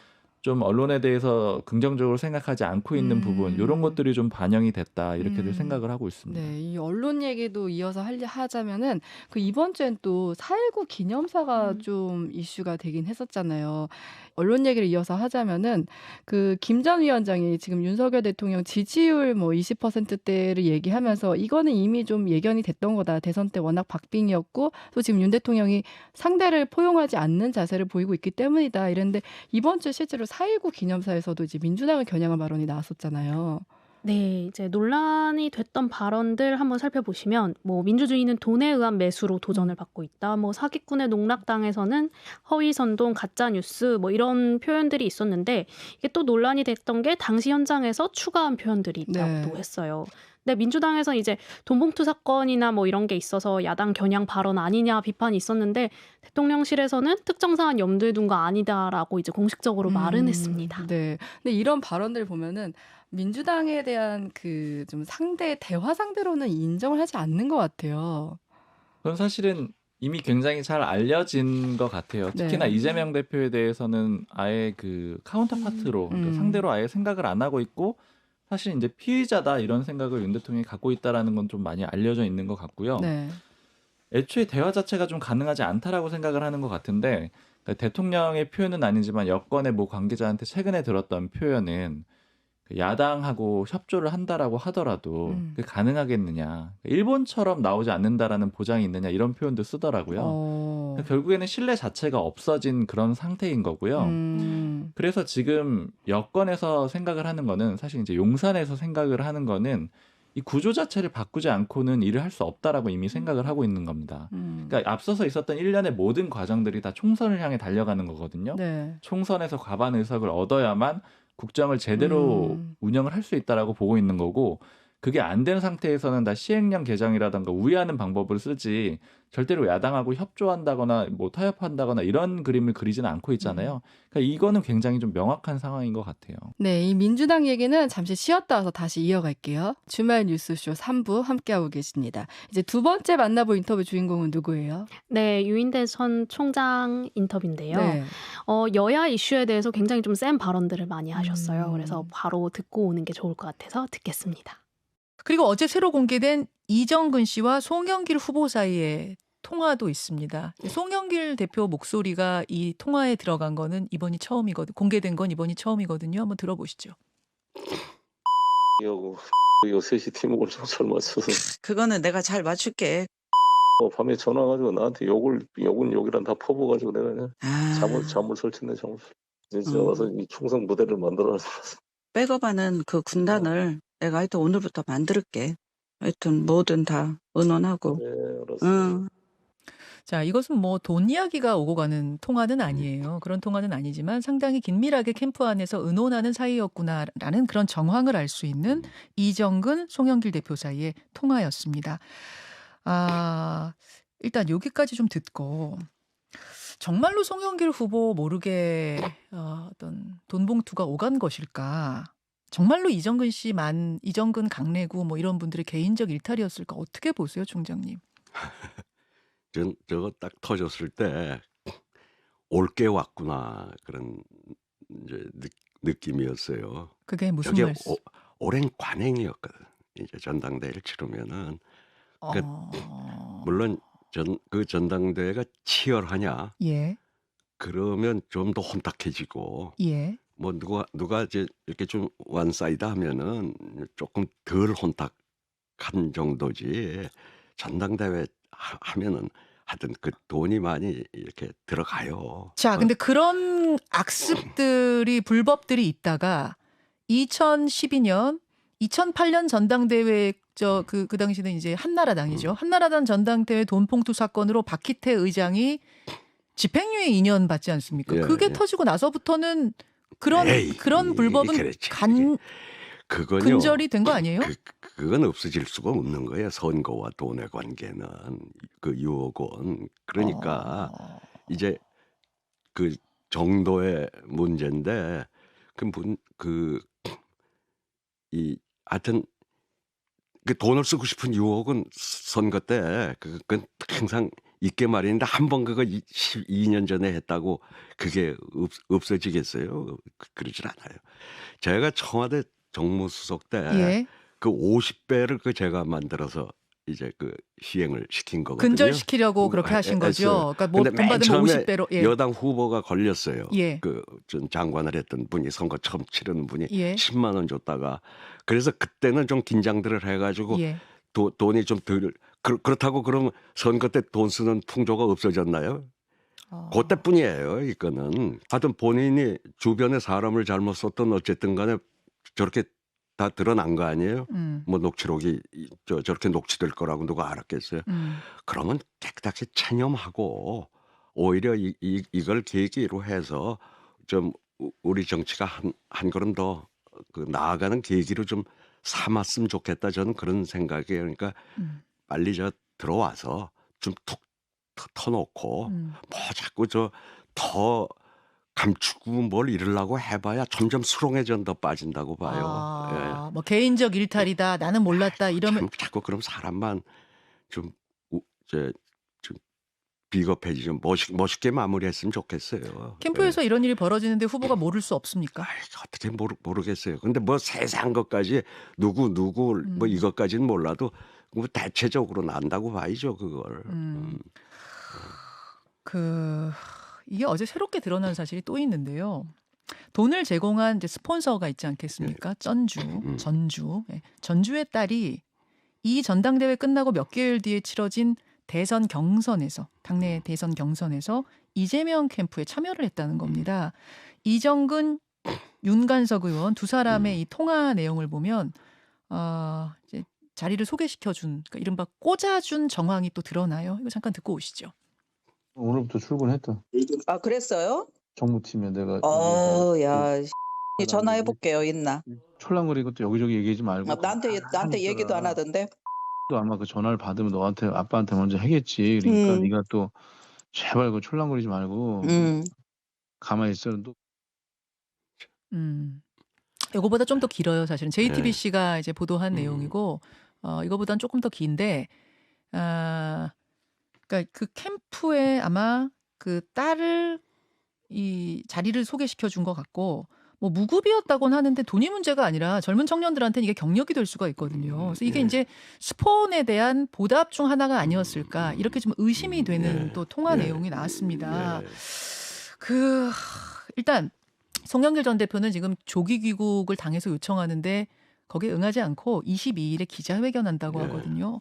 좀 언론에 대해서 긍정적으로 생각하지 않고 있는 부분 이런 것들이 좀 반영이 됐다 이렇게들 생각을 하고 있습니다. 네, 이 언론 얘기도 이어서 하자면은 그 이번 주엔 또 4.19 기념사가 좀 이슈가 되긴 했었잖아요. 언론 얘기를 이어서 하자면은 그 김 전 위원장이 지금 윤석열 대통령 지지율 뭐 20%대를 얘기하면서 이거는 이미 좀 예견이 됐던 거다. 대선 때 워낙 박빙이었고 또 지금 윤 대통령이 상대를 포용하지 않는 자세를 보이고 있기 때문이다. 이랬는데 이번 주 실제로 4.19 기념사에서도 이제 민주당을 겨냥한 발언이 나왔었잖아요. 네. 이제 논란이 됐던 발언들 한번 살펴보시면 뭐 "민주주의는 돈에 의한 매수로 도전을 받고 있다." 뭐 "사기꾼에 농락당해서는 허위 선동, 가짜 뉴스." 뭐 이런 표현들이 있었는데 이게 또 논란이 됐던 게 당시 현장에서 추가한 표현들이 있다고도 했어요. 근데 민주당에서 이제 돈봉투 사건이나 뭐 이런 게 있어서 야당 겨냥 발언 아니냐 비판이 있었는데 대통령실에서는 "특정 사안 염두에 둔 거 아니다."라고 이제 공식적으로 말은 했습니다. 네. 근데 이런 발언들 보면은 민주당에 대한 그 좀 대화 상대로는 인정을 하지 않는 것 같아요. 그건 사실은 이미 굉장히 잘 알려진 것 같아요. 특히나 네. 이재명 대표에 대해서는 아예 그 카운터파트로 그러니까 상대로 아예 생각을 안 하고 있고 사실 이제 피의자다 이런 생각을 윤 대통령이 갖고 있다라는 건 좀 많이 알려져 있는 것 같고요. 네. 애초에 대화 자체가 좀 가능하지 않다라고 생각을 하는 것 같은데 그러니까 대통령의 표현은 아니지만 여권의 모 관계자한테 최근에 들었던 표현은 야당하고 협조를 한다라고 하더라도 그게 가능하겠느냐. 일본처럼 나오지 않는다라는 보장이 있느냐 이런 표현도 쓰더라고요. 그러니까 결국에는 신뢰 자체가 없어진 그런 상태인 거고요. 그래서 지금 여권에서 생각을 하는 거는 사실 이제 용산에서 생각을 하는 거는 이 구조 자체를 바꾸지 않고는 일을 할 수 없다라고 이미 생각을 하고 있는 겁니다. 그러니까 앞서서 있었던 일련의 모든 과정들이 다 총선을 향해 달려가는 거거든요. 네. 총선에서 과반 의석을 얻어야만 국정을 제대로 운영을 할 수 있다라고 보고 있는 거고 그게 안 된 상태에서는 다 시행령 개정이라든가 우회하는 방법을 쓰지 절대로 야당하고 협조한다거나 뭐 타협한다거나 이런 그림을 그리지는 않고 있잖아요. 그러니까 이거는 굉장히 좀 명확한 상황인 것 같아요. 네, 이 민주당 얘기는 잠시 쉬었다 와서 다시 이어갈게요. 주말 뉴스쇼 3부 함께하고 계십니다. 이제 두 번째 만나볼 인터뷰 주인공은 누구예요? 네. 유인대 전 총장 인터뷰인데요. 네. 여야 이슈에 대해서 굉장히 좀 센 발언들을 많이 하셨어요. 그래서 바로 듣고 오는 게 좋을 것 같아서 듣겠습니다. 그리고 어제 새로 공개된 이정근 씨와 송영길 후보 사이에 통화도 있습니다. 송영길 대표 목소리가 이 통화에 들어간 거는 이번이 처음이거든요. 공개된 건 이번이 처음이거든요. 한번 들어보시죠. 요 셋이 팀워크를 좀 잘 맞춰서 그거는 내가 잘 맞출게. 밤에 전화 가지고 나한테 욕은 욕이란 다 퍼부어가지고 내가 그냥 잠을 설쳤네. 이제 와서 이 충성 부대를 만들어놨어. 백업하는 그 군단을 내가 하여튼 오늘부터 만들게. 하여튼 뭐든 다 의논하고. 네, 알았어. 자, 이것은 뭐 돈 이야기가 오고 가는 통화는 아니에요. 그런 통화는 아니지만 상당히 긴밀하게 캠프 안에서 의논하는 사이였구나라는 그런 정황을 알 수 있는 이정근, 송영길 대표 사이의 통화였습니다. 일단 여기까지 좀 듣고 정말로 송영길 후보 모르게 어떤 돈 봉투가 오간 것일까? 정말로 이정근 강래구 뭐 이런 분들의 개인적 일탈이었을까? 어떻게 보세요, 총장님? 전 저거 딱 터졌을 때 올게 왔구나 그런 이제 느낌이었어요. 그게 무슨 저게 말씀? 오랜 관행이었거든. 이제 전당대회를 치르면은 물론 그 전당대회가 치열하냐? 예. 그러면 좀 더 혼탁해지고 예. 뭐 누가 이제 이렇게 좀 원사이드 하면은 조금 덜 혼탁한 정도지. 전당대회 하면은 하여튼 그 돈이 많이 이렇게 들어가요. 자, 근데 그런 악습들이 불법들이 있다가 2012년, 2008년 전당대회 그 당시는 이제 한나라당이죠. 한나라당 전당대회 돈봉투 사건으로 박희태 의장이 집행유예 2년 받지 않습니까? 예, 그게 예. 터지고 나서부터는 그런 불법은 그렇지. 그건요. 근절이 된 거 아니에요? 그건 없어질 수가 없는 거예요. 선거와 돈의 관계는 그 유혹은 그러니까 이제 그 정도의 문제인데 하여튼 그 돈을 쓰고 싶은 유혹은 선거 때 그건 항상 있게 마련인데 한 번 그거 12년 전에 했다고 그게 없어지겠어요? 그러질 않아요. 제가 청와대 정무수석 때 예. 그 50배를 그 제가 만들어서 이제 그 시행을 시킨 거거든요. 근절시키려고 그렇게 하신 거죠. 했어요. 그러니까 뭐 근데 돈 맨 받으면 처음에 50배로. 예. 여당 후보가 걸렸어요. 예. 그 전 장관을 했던 분이 선거 처음 치르는 분이 예. 10만 원 줬다가 그래서 그때는 좀 긴장들을 해가지고 예. 돈이 좀 덜 그렇다고 그러면 선거 때 돈 쓰는 풍조가 없어졌나요? 그때뿐이에요. 이거는 하여튼 본인이 주변에 사람을 잘못 썼던 어쨌든 간에 저렇게 다 드러난 거 아니에요? 뭐 녹취록이 저렇게 녹취될 거라고 누가 알았겠어요? 그러면 깨끗하게 체념하고 오히려 이걸 계기로 해서 좀 우리 정치가 한 걸음 더 그 나아가는 계기로 좀 삼았으면 좋겠다. 저는 그런 생각이에요. 그러니까 빨리 들어와서 좀 툭 터놓고 뭐 자꾸 더 감추고 뭘 이러려고 해봐야 점점 수렁에 더 빠진다고 봐요. 뭐 개인적 일탈이다. 나는 몰랐다. 이러면 자꾸 그럼 사람만 좀 비겁해지 좀 멋있게 마무리했으면 좋겠어요. 캠프에서 이런 일이 벌어지는데 후보가 모를 수 없습니까? 어떻게 모르겠어요. 근데 뭐 세세한 것까지 누구 뭐 이것까지는 몰라도 뭐 대체적으로 난다고 봐야죠 그걸. 이게 어제 새롭게 드러난 사실이 또 있는데요. 돈을 제공한 이제 스폰서가 있지 않겠습니까? 전주. 전주의 딸이 이 전당대회 끝나고 몇 개월 뒤에 치러진 대선 경선에서 당내 대선 경선에서 이재명 캠프에 참여를 했다는 겁니다. 이정근, 윤관석 의원 두 사람의 이 통화 내용을 보면 이제 자리를 소개시켜준 그러니까 이른바 꽂아준 정황이 또 드러나요. 이거 잠깐 듣고 오시죠. 오늘부터 출근했다. 아, 그랬어요? 정무팀에 내가 야, 전화해 볼게요. 있나? 촐랑거리고 또 여기저기 얘기하지 말고. 나한테 얘기도 안 하던데. 또 아마 그 전화를 받으면 너한테 아빠한테 먼저 하겠지. 그러니까 네가 또 제발 그 촐랑거리지 말고 가만히 있어. 또. 이거보다 좀 더 길어요. 사실은 JTBC가 이제 보도한 내용이고 이거보다는 조금 더 긴데, 그러니까 그 캠프에 아마 그 딸을 이 자리를 소개시켜 준 것 같고. 뭐 무급이었다고는 하는데 돈이 문제가 아니라 젊은 청년들한테는 이게 경력이 될 수가 있거든요. 그래서 이게 이제 스폰에 대한 보답 중 하나가 아니었을까 이렇게 좀 의심이 되는 또 통화 내용이 나왔습니다. 일단 송영길 전 대표는 지금 조기 귀국을 당해서 요청하는데 거기에 응하지 않고 22일에 기자회견한다고 하거든요.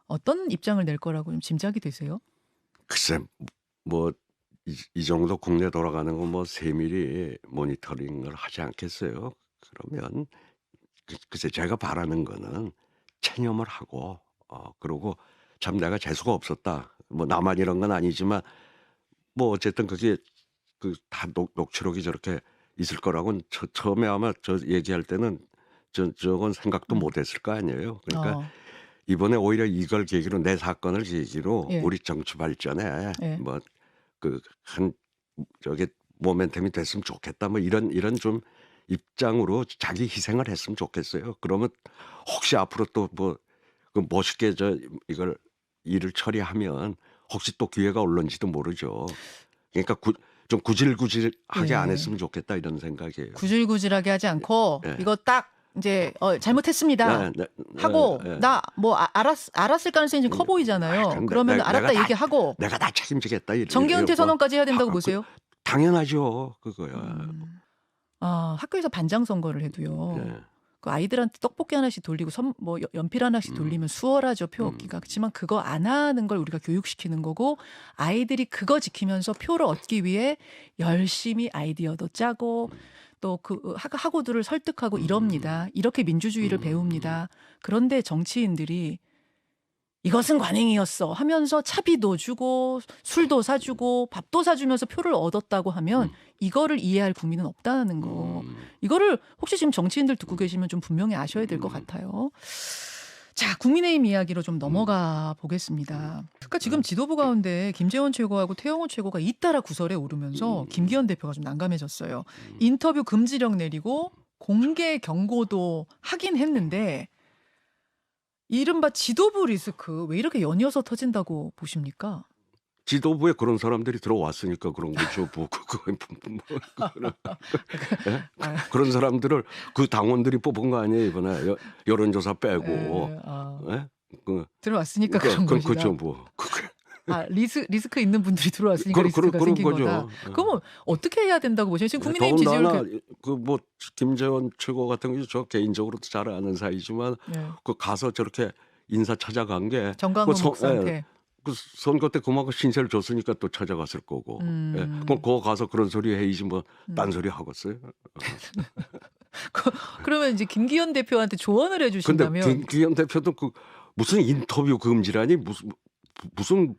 어떤 입장을 낼 거라고 좀 짐작이 되세요? 글쎄 뭐 이 정도 국내 돌아가는 거 뭐 세밀히 모니터링을 하지 않겠어요? 그러면 글쎄 제가 바라는 거는 체념을 하고 그러고 참 내가 재수가 없었다. 뭐 나만 이런 건 아니지만 뭐 어쨌든 그게 다 녹취록이 저렇게 있을 거라고는 처음에 아마 저 얘기할 때는 저건 생각도 못했을 거 아니에요. 그러니까 이번에 오히려 이걸 계기로 내 사건을 계기로 우리 정치 발전에 뭐 저게 모멘텀이 됐으면 좋겠다. 뭐 이런 좀 입장으로 자기 희생을 했으면 좋겠어요. 그러면 혹시 앞으로 또 뭐 멋있게 이걸 일을 처리하면 혹시 또 기회가 올런지도 모르죠. 그러니까 좀 구질구질하게 안 했으면 좋겠다 이런 생각이에요. 구질구질하게 하지 않고 이거 딱 이제 잘못했습니다 하고 나 뭐 알았을 가능성이 좀 커 보이잖아요. 그러면 알았다 얘기하고 내가 다 책임지겠다. 정계은퇴 선언까지 해야 된다고 보세요? 당연하죠. 그거야. 학교에서 반장 선거를 해도요. 그 아이들한테 떡볶이 하나씩 돌리고 뭐 연필 하나씩 돌리면 수월하죠, 표 얻기가. 그렇지만 그거 안 하는 걸 우리가 교육시키는 거고 아이들이 그거 지키면서 표를 얻기 위해 열심히 아이디어도 짜고 또 그 학우들을 설득하고 이럽니다. 이렇게 민주주의를 배웁니다. 그런데 정치인들이 이것은 관행이었어 하면서 차비도 주고 술도 사주고 밥도 사주면서 표를 얻었다고 하면 이거를 이해할 국민은 없다는 거. 이거를 혹시 지금 정치인들 듣고 계시면 좀 분명히 아셔야 될 것 같아요. 자, 국민의힘 이야기로 좀 넘어가 보겠습니다. 그러니까 지금 지도부 가운데 김재원 최고하고 태영호 최고가 잇따라 구설에 오르면서 김기현 대표가 좀 난감해졌어요. 인터뷰 금지령 내리고 공개 경고도 하긴 했는데 이른바 지도부 리스크 왜 이렇게 연이어서 터진다고 보십니까? 지도부에 그런 사람들이 들어왔으니까 그런 거죠. 그런 사람들을 그 당원들이 뽑은 거 아니에요 이번에 여론조사 빼고 들어왔으니까 그런 거죠. 그렇죠 뭐. 리스크 있는 분들이 들어왔으니까 리스크가 생긴 거다. 그러면 어떻게 해야 된다고 보세요? 지금 국민의힘 지지율 뭐 김재원 최고 같은 경우 저 개인적으로도 잘 아는 사이지만 그 가서 저렇게 인사 찾아간 게 정광훈 목사한테. 그 선거 때 그만큼 신세를 줬으니까 또 찾아갔을 거고. 그럼 거 가서 그런 소리 해야지 뭐 딴소리 하겠어요. 그러면 이제 김기현 대표한테 조언을 근데 해주신다면 김기현 대표도 그 무슨 인터뷰 금지라니 무슨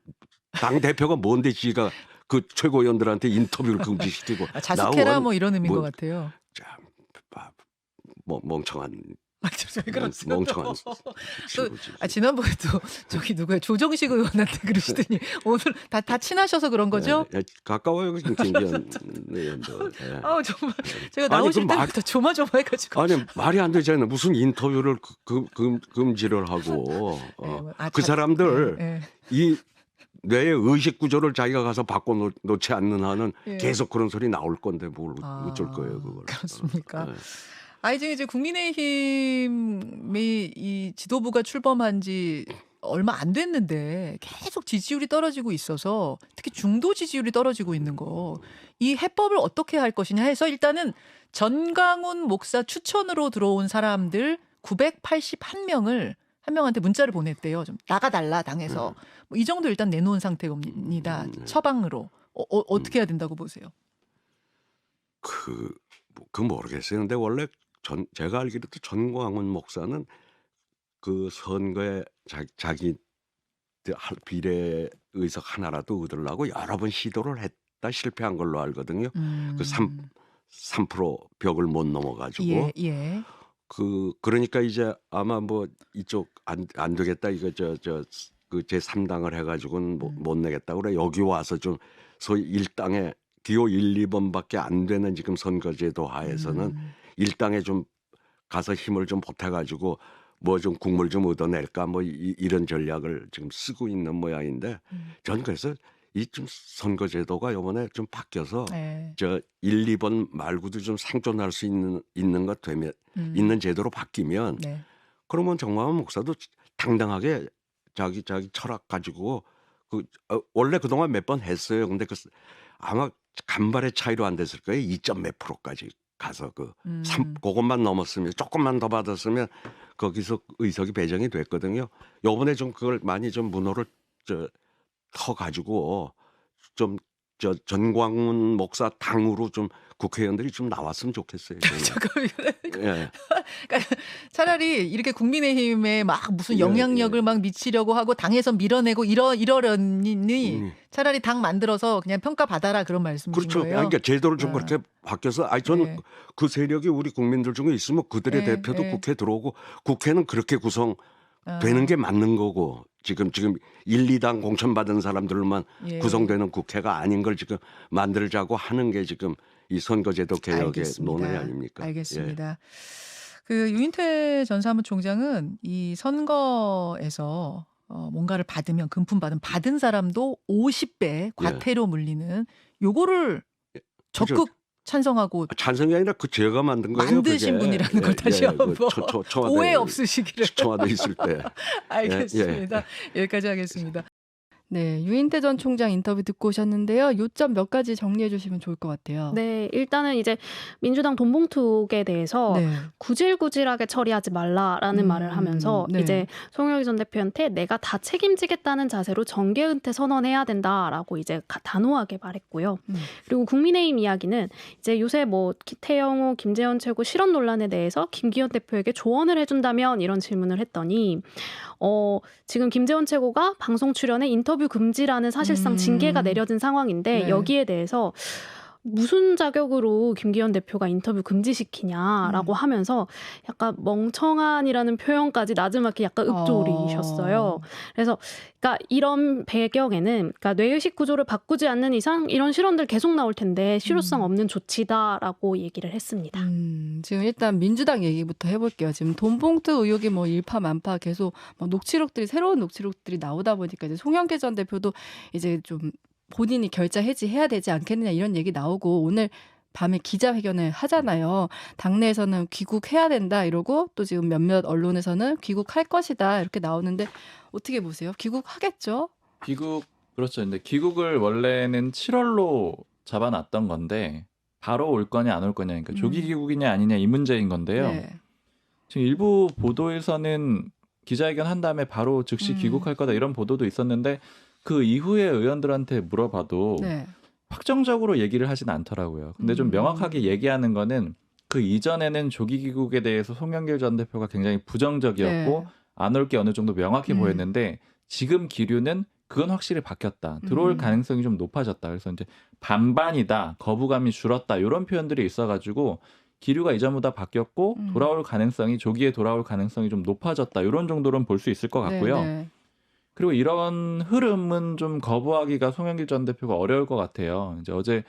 당 대표가 뭔데 지가 그 최고위원들한테 인터뷰를 금지시키고 자숙해라 나오는 뭐 이런 의미인 뭐- 것 같아요. 참 멍청한 왜 그러세요? 멍청한 또, 친구지. 지난번에도 저기 누구야 조정식 의원한테 그러시더니 오늘 다 친하셔서 그런 거죠? 예, 가까워요 김기현 의원도. 예. 아 정말 제가 아니, 나오실 그 말- 때부터 조마조마해가지고. 아니 말이 안 되잖아요. 무슨 인터뷰를 금지를 하고 그 사람들 예, 이 뇌의 의식 구조를 자기가 가서 바꿔 놓지 않는 한은 예. 계속 그런 소리 나올 건데 뭘 아, 어쩔 거예요 그걸. 그렇습니까? 예. 지금 이제 국민의힘이 이 지도부가 출범한 지 얼마 안 됐는데 계속 지지율이 떨어지고 있어서 특히 중도 지지율이 떨어지고 있는 거. 이 해법을 어떻게 할 것이냐 해서 일단은 전광훈 목사 추천으로 들어온 사람들 981명을 한 명한테 문자를 보냈대요. 좀 나가달라 당에서. 뭐이 정도 일단 내놓은 상태입니다. 처방으로. 어떻게 해야 된다고 보세요? 그 모르겠어요. 근데 원래 제가 알기로도 전광훈 목사는 그 선거에 자기 비례 의석 하나라도 얻으려고 여러 번 시도를 했다 실패한 걸로 알거든요. 그 3% 벽을 못 넘어가지고. 예. 그러니까 이제 아마 뭐 이쪽 안 되겠다 이거 그 제 3당을 해가지고는 못 내겠다 그래 여기 와서 좀 소위 일당에 기호 1, 2번밖에 안 되는 지금 선거제도 하에서는 일당에 좀 가서 힘을 좀 보태가지고 뭐 좀 국물 좀 얻어낼까 뭐 이런 전략을 지금 쓰고 있는 모양인데 전 그래서 이 좀 선거제도가 이번에 좀 바뀌어서 네. 저 1, 2번 말고도 좀 생존할 수 있는 것 되면 있는 제도로 바뀌면 네. 그러면 정광훈 목사도 당당하게 자기 철학 가지고 원래 그동안 몇 번 했어요. 근데 아마 간발의 차이로 안 됐을 거예요. 2점 몇 프로까지 가서 그것만 넘었으면 조금만 더 받았으면 거기서 의석이 배정이 됐거든요. 요번에 좀 그걸 많이 좀 문호를 터 가지고 좀 전광훈 목사 당으로 좀 국회의원들이 좀 나왔으면 좋겠어요. 잠깐만요. 예. 그러니까 차라리 이렇게 국민의힘에 막 무슨 영향력을 막 미치려고 하고 당에서 밀어내고 이러려니 차라리 당 만들어서 그냥 평가받아라 그런 말씀이신 그렇죠. 거예요? 그러니까 제도를 좀 그렇게 바뀌어서 저는 네. 그 세력이 우리 국민들 중에 있으면 그들의 네, 대표도 네. 국회에 들어오고 국회는 그렇게 구성되는 게 맞는 거고 지금 1, 2당 공천받은 사람들만 예. 구성되는 국회가 아닌 걸 지금 만들자고 하는 게 지금 이 선거제도 개혁의 알겠습니다. 논의 아닙니까? 알겠습니다. 그 유인태 전 사무총장은 이 선거에서 뭔가를 받으면 금품 받은 사람도 50배 과태료 물리는 요거를 적극 찬성하고 찬성이 아니라 제가 만든 거예요. 만드신 그게. 분이라는 걸 다시 한번 청와대, 오해 없으시기를. 청와대 있을 때. 알겠습니다. 여기까지 하겠습니다. 네, 유인태 전 총장 인터뷰 듣고 오셨는데요. 요점 몇 가지 정리해 주시면 좋을 것 같아요. 네, 일단은 이제 민주당 돈봉투 의혹에 대해서 네. 구질구질하게 처리하지 말라라는 말을 하면서 네. 이제 송영길 전 대표한테 내가 다 책임지겠다는 자세로 정계 은퇴 선언해야 된다라고 이제 단호하게 말했고요. 그리고 국민의힘 이야기는 이제 요새 뭐 태영호, 김재원 최고 실언 논란에 대해서 김기현 대표에게 조언을 해준다면 이런 질문을 했더니 지금 김재원 최고가 방송 출연에 인터뷰 금지라는 사실상 징계가 내려진 상황인데 네. 여기에 대해서 무슨 자격으로 김기현 대표가 인터뷰 금지시키냐라고 하면서 약간 멍청한이라는 표현까지 나지막히 약간 읊조리셨어요. 그래서 그러니까 이런 배경에는 그러니까 뇌의식 구조를 바꾸지 않는 이상 이런 실언들 계속 나올 텐데 실효성 없는 조치다라고 얘기를 했습니다. 지금 일단 민주당 얘기부터 해볼게요. 지금 돈봉투 의혹이 뭐 일파만파 계속 뭐 새로운 녹취록들이 나오다 보니까 이제 송영길 전 대표도 이제 좀 본인이 결자 해지해야 되지 않겠느냐 이런 얘기 나오고 오늘 밤에 기자회견을 하잖아요. 당내에서는 귀국해야 된다 이러고 또 지금 몇몇 언론에서는 귀국할 것이다 이렇게 나오는데 어떻게 보세요? 귀국하겠죠? 그렇죠. 근데 귀국을 원래는 7월로 잡아놨던 건데 바로 올 거냐 안 올 거냐 그러니까 조기 귀국이냐 아니냐 이 문제인 건데요. 네. 지금 일부 보도에서는 기자회견 한 다음에 바로 즉시 귀국할 거다 이런 보도도 있었는데 그 이후에 의원들한테 물어봐도 네. 확정적으로 얘기를 하진 않더라고요. 근데 좀 명확하게 얘기하는 거는 그 이전에는 조기 귀국에 대해서 송영길 전 대표가 굉장히 부정적이었고 네. 안 올 게 어느 정도 명확해 보였는데 지금 기류는 그건 확실히 바뀌었다. 들어올 가능성이 좀 높아졌다. 그래서 이제 반반이다. 거부감이 줄었다. 이런 표현들이 있어가지고 기류가 이전보다 바뀌었고 돌아올 가능성이 조기에 돌아올 가능성이 좀 높아졌다. 이런 정도로는 볼 수 있을 것 같고요. 네. 그리고 이런 흐름은 좀 거부하기가 송영길 전 대표가 어려울 것 같아요. 이제 어제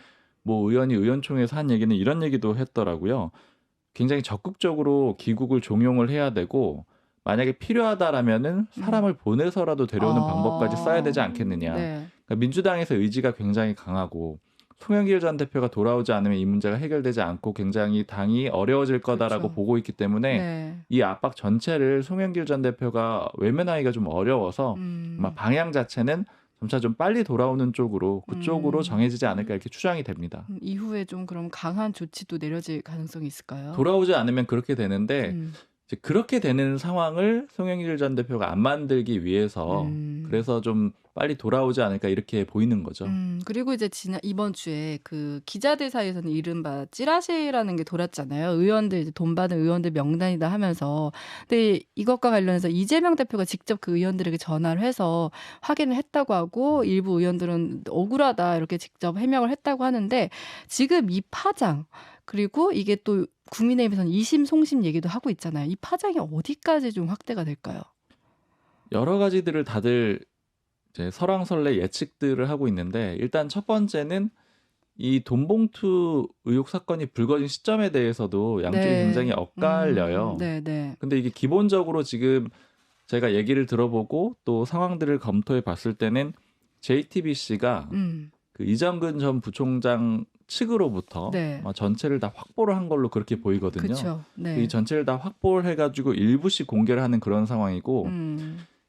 뭐 의원이 의원총회에서 한 얘기는 이런 얘기도 했더라고요. 굉장히 적극적으로 귀국을 종용을 해야 되고 만약에 필요하다라면은 사람을 보내서라도 데려오는 방법까지 써야 되지 않겠느냐. 네. 그러니까 민주당에서 의지가 굉장히 강하고 송영길 전 대표가 돌아오지 않으면 이 문제가 해결되지 않고 굉장히 당이 어려워질 거다라고 그렇죠. 보고 있기 때문에 네. 이 압박 전체를 송영길 전 대표가 외면하기가 좀 어려워서 아마 방향 자체는 점차 좀 빨리 돌아오는 쪽으로 그쪽으로 정해지지 않을까 이렇게 추정이 됩니다. 이후에 좀 그럼 강한 조치도 내려질 가능성이 있을까요? 돌아오지 않으면 그렇게 되는데 이제 그렇게 되는 상황을 송영길 전 대표가 안 만들기 위해서 그래서 좀 빨리 돌아오지 않을까 이렇게 보이는 거죠. 그리고 이제 이번 주에 그 기자들 사이에서는 이른바 찌라시라는 게 돌았잖아요. 의원들 이제 돈 받은 의원들 명단이다 하면서. 근데 이것과 관련해서 이재명 대표가 직접 그 의원들에게 전화를 해서 확인을 했다고 하고 일부 의원들은 억울하다 이렇게 직접 해명을 했다고 하는데 지금 이 파장 그리고 이게 또 국민의힘에서는 이심 송심 얘기도 하고 있잖아요. 이 파장이 어디까지 좀 확대가 될까요? 여러 가지들을 다들 이제 설왕설래 예측들을 하고 있는데 일단 첫 번째는 이 돈봉투 의혹 사건이 불거진 시점에 대해서도 양쪽이 네. 굉장히 엇갈려요. 네. 근데 이게 기본적으로 지금 제가 얘기를 들어보고 또 상황들을 검토해 봤을 때는 JTBC가 그 이정근 전 부총장 측으로부터 네. 전체를 다 확보를 한 걸로 그렇게 보이거든요. 그렇죠. 네. 이 전체를 다 확보를 해가지고 일부씩 공개를 하는 그런 상황이고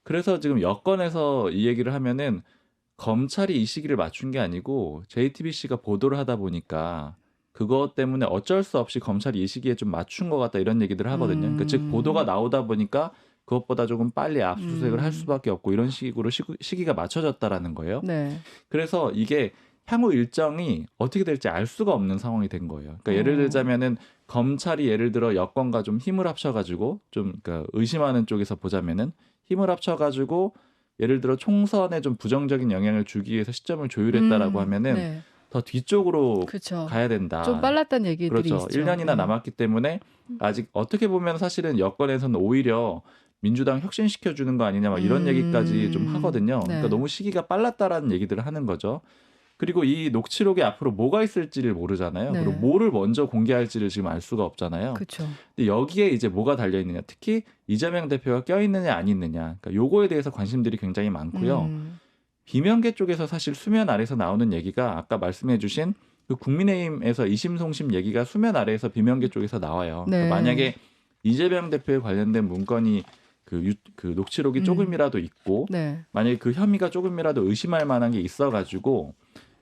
그래서 지금 여권에서 이 얘기를 하면은 검찰이 이 시기를 맞춘 게 아니고 JTBC가 보도를 하다 보니까 그것 때문에 어쩔 수 없이 검찰이 이 시기에 좀 맞춘 것 같다 이런 얘기들을 하거든요. 그러니까 즉 보도가 나오다 보니까 그것보다 조금 빨리 압수수색을 할 수밖에 없고 이런 식으로 시기가 맞춰졌다라는 거예요. 네. 그래서 이게 향후 일정이 어떻게 될지 알 수가 없는 상황이 된 거예요. 그러니까 예를 들자면은 검찰이 예를 들어 여권과 좀 힘을 합쳐가지고 좀 그러니까 의심하는 쪽에서 보자면은 힘을 합쳐가지고 예를 들어 총선에 좀 부정적인 영향을 주기 위해서 시점을 조율했다라고 하면은 네. 더 뒤쪽으로 그렇죠. 가야 된다. 좀 빨랐다는 얘기들이 그렇죠. 있죠. 1년이나 남았기 때문에 아직 어떻게 보면 사실은 여권에서는 오히려 민주당 혁신시켜 주는 거 아니냐 막 이런 얘기까지 좀 하거든요. 네. 그러니까 너무 시기가 빨랐다라는 얘기들을 하는 거죠. 그리고 이 녹취록에 앞으로 뭐가 있을지를 모르잖아요. 네. 그리고 뭐를 먼저 공개할지를 지금 알 수가 없잖아요. 그렇죠. 근데 여기에 이제 뭐가 달려 있느냐, 특히 이재명 대표가 껴 있느냐 안 있느냐, 그러니까 요거에 대해서 관심들이 굉장히 많고요. 비명계 쪽에서 사실 수면 아래에서 나오는 얘기가 아까 말씀해주신 그 국민의힘에서 이심송심 얘기가 수면 아래에서 비명계 쪽에서 나와요. 네. 그러니까 만약에 이재명 대표에 관련된 문건이 그 녹취록이 조금이라도 있고 네. 만약에 그 혐의가 조금이라도 의심할 만한 게 있어가지고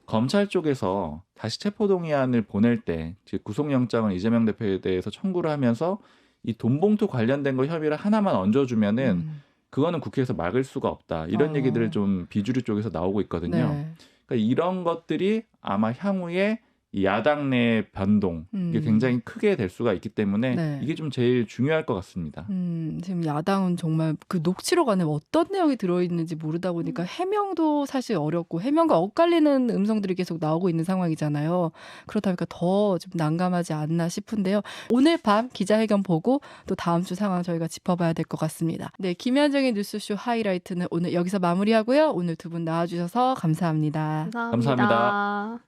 검찰 쪽에서 다시 체포동의안을 보낼 때 즉 구속영장을 이재명 대표에 대해서 청구를 하면서 이 돈봉투 관련된 거 혐의를 하나만 얹어주면은 그거는 국회에서 막을 수가 없다. 이런 얘기들을 좀 비주류 쪽에서 나오고 있거든요. 네. 그러니까 이런 것들이 아마 향후에 이 야당 내 변동 이게 굉장히 크게 될 수가 있기 때문에 네. 이게 좀 제일 중요할 것 같습니다. 지금 야당은 정말 그 녹취록 안에 어떤 내용이 들어있는지 모르다 보니까 해명도 사실 어렵고 해명과 엇갈리는 음성들이 계속 나오고 있는 상황이잖아요. 그렇다 보니까 더 좀 난감하지 않나 싶은데요. 오늘 밤 기자회견 보고 또 다음 주 상황 저희가 짚어봐야 될 것 같습니다. 네, 김현정의 뉴스쇼 하이라이트는 오늘 여기서 마무리하고요. 오늘 두 분 나와주셔서 감사합니다. 감사합니다.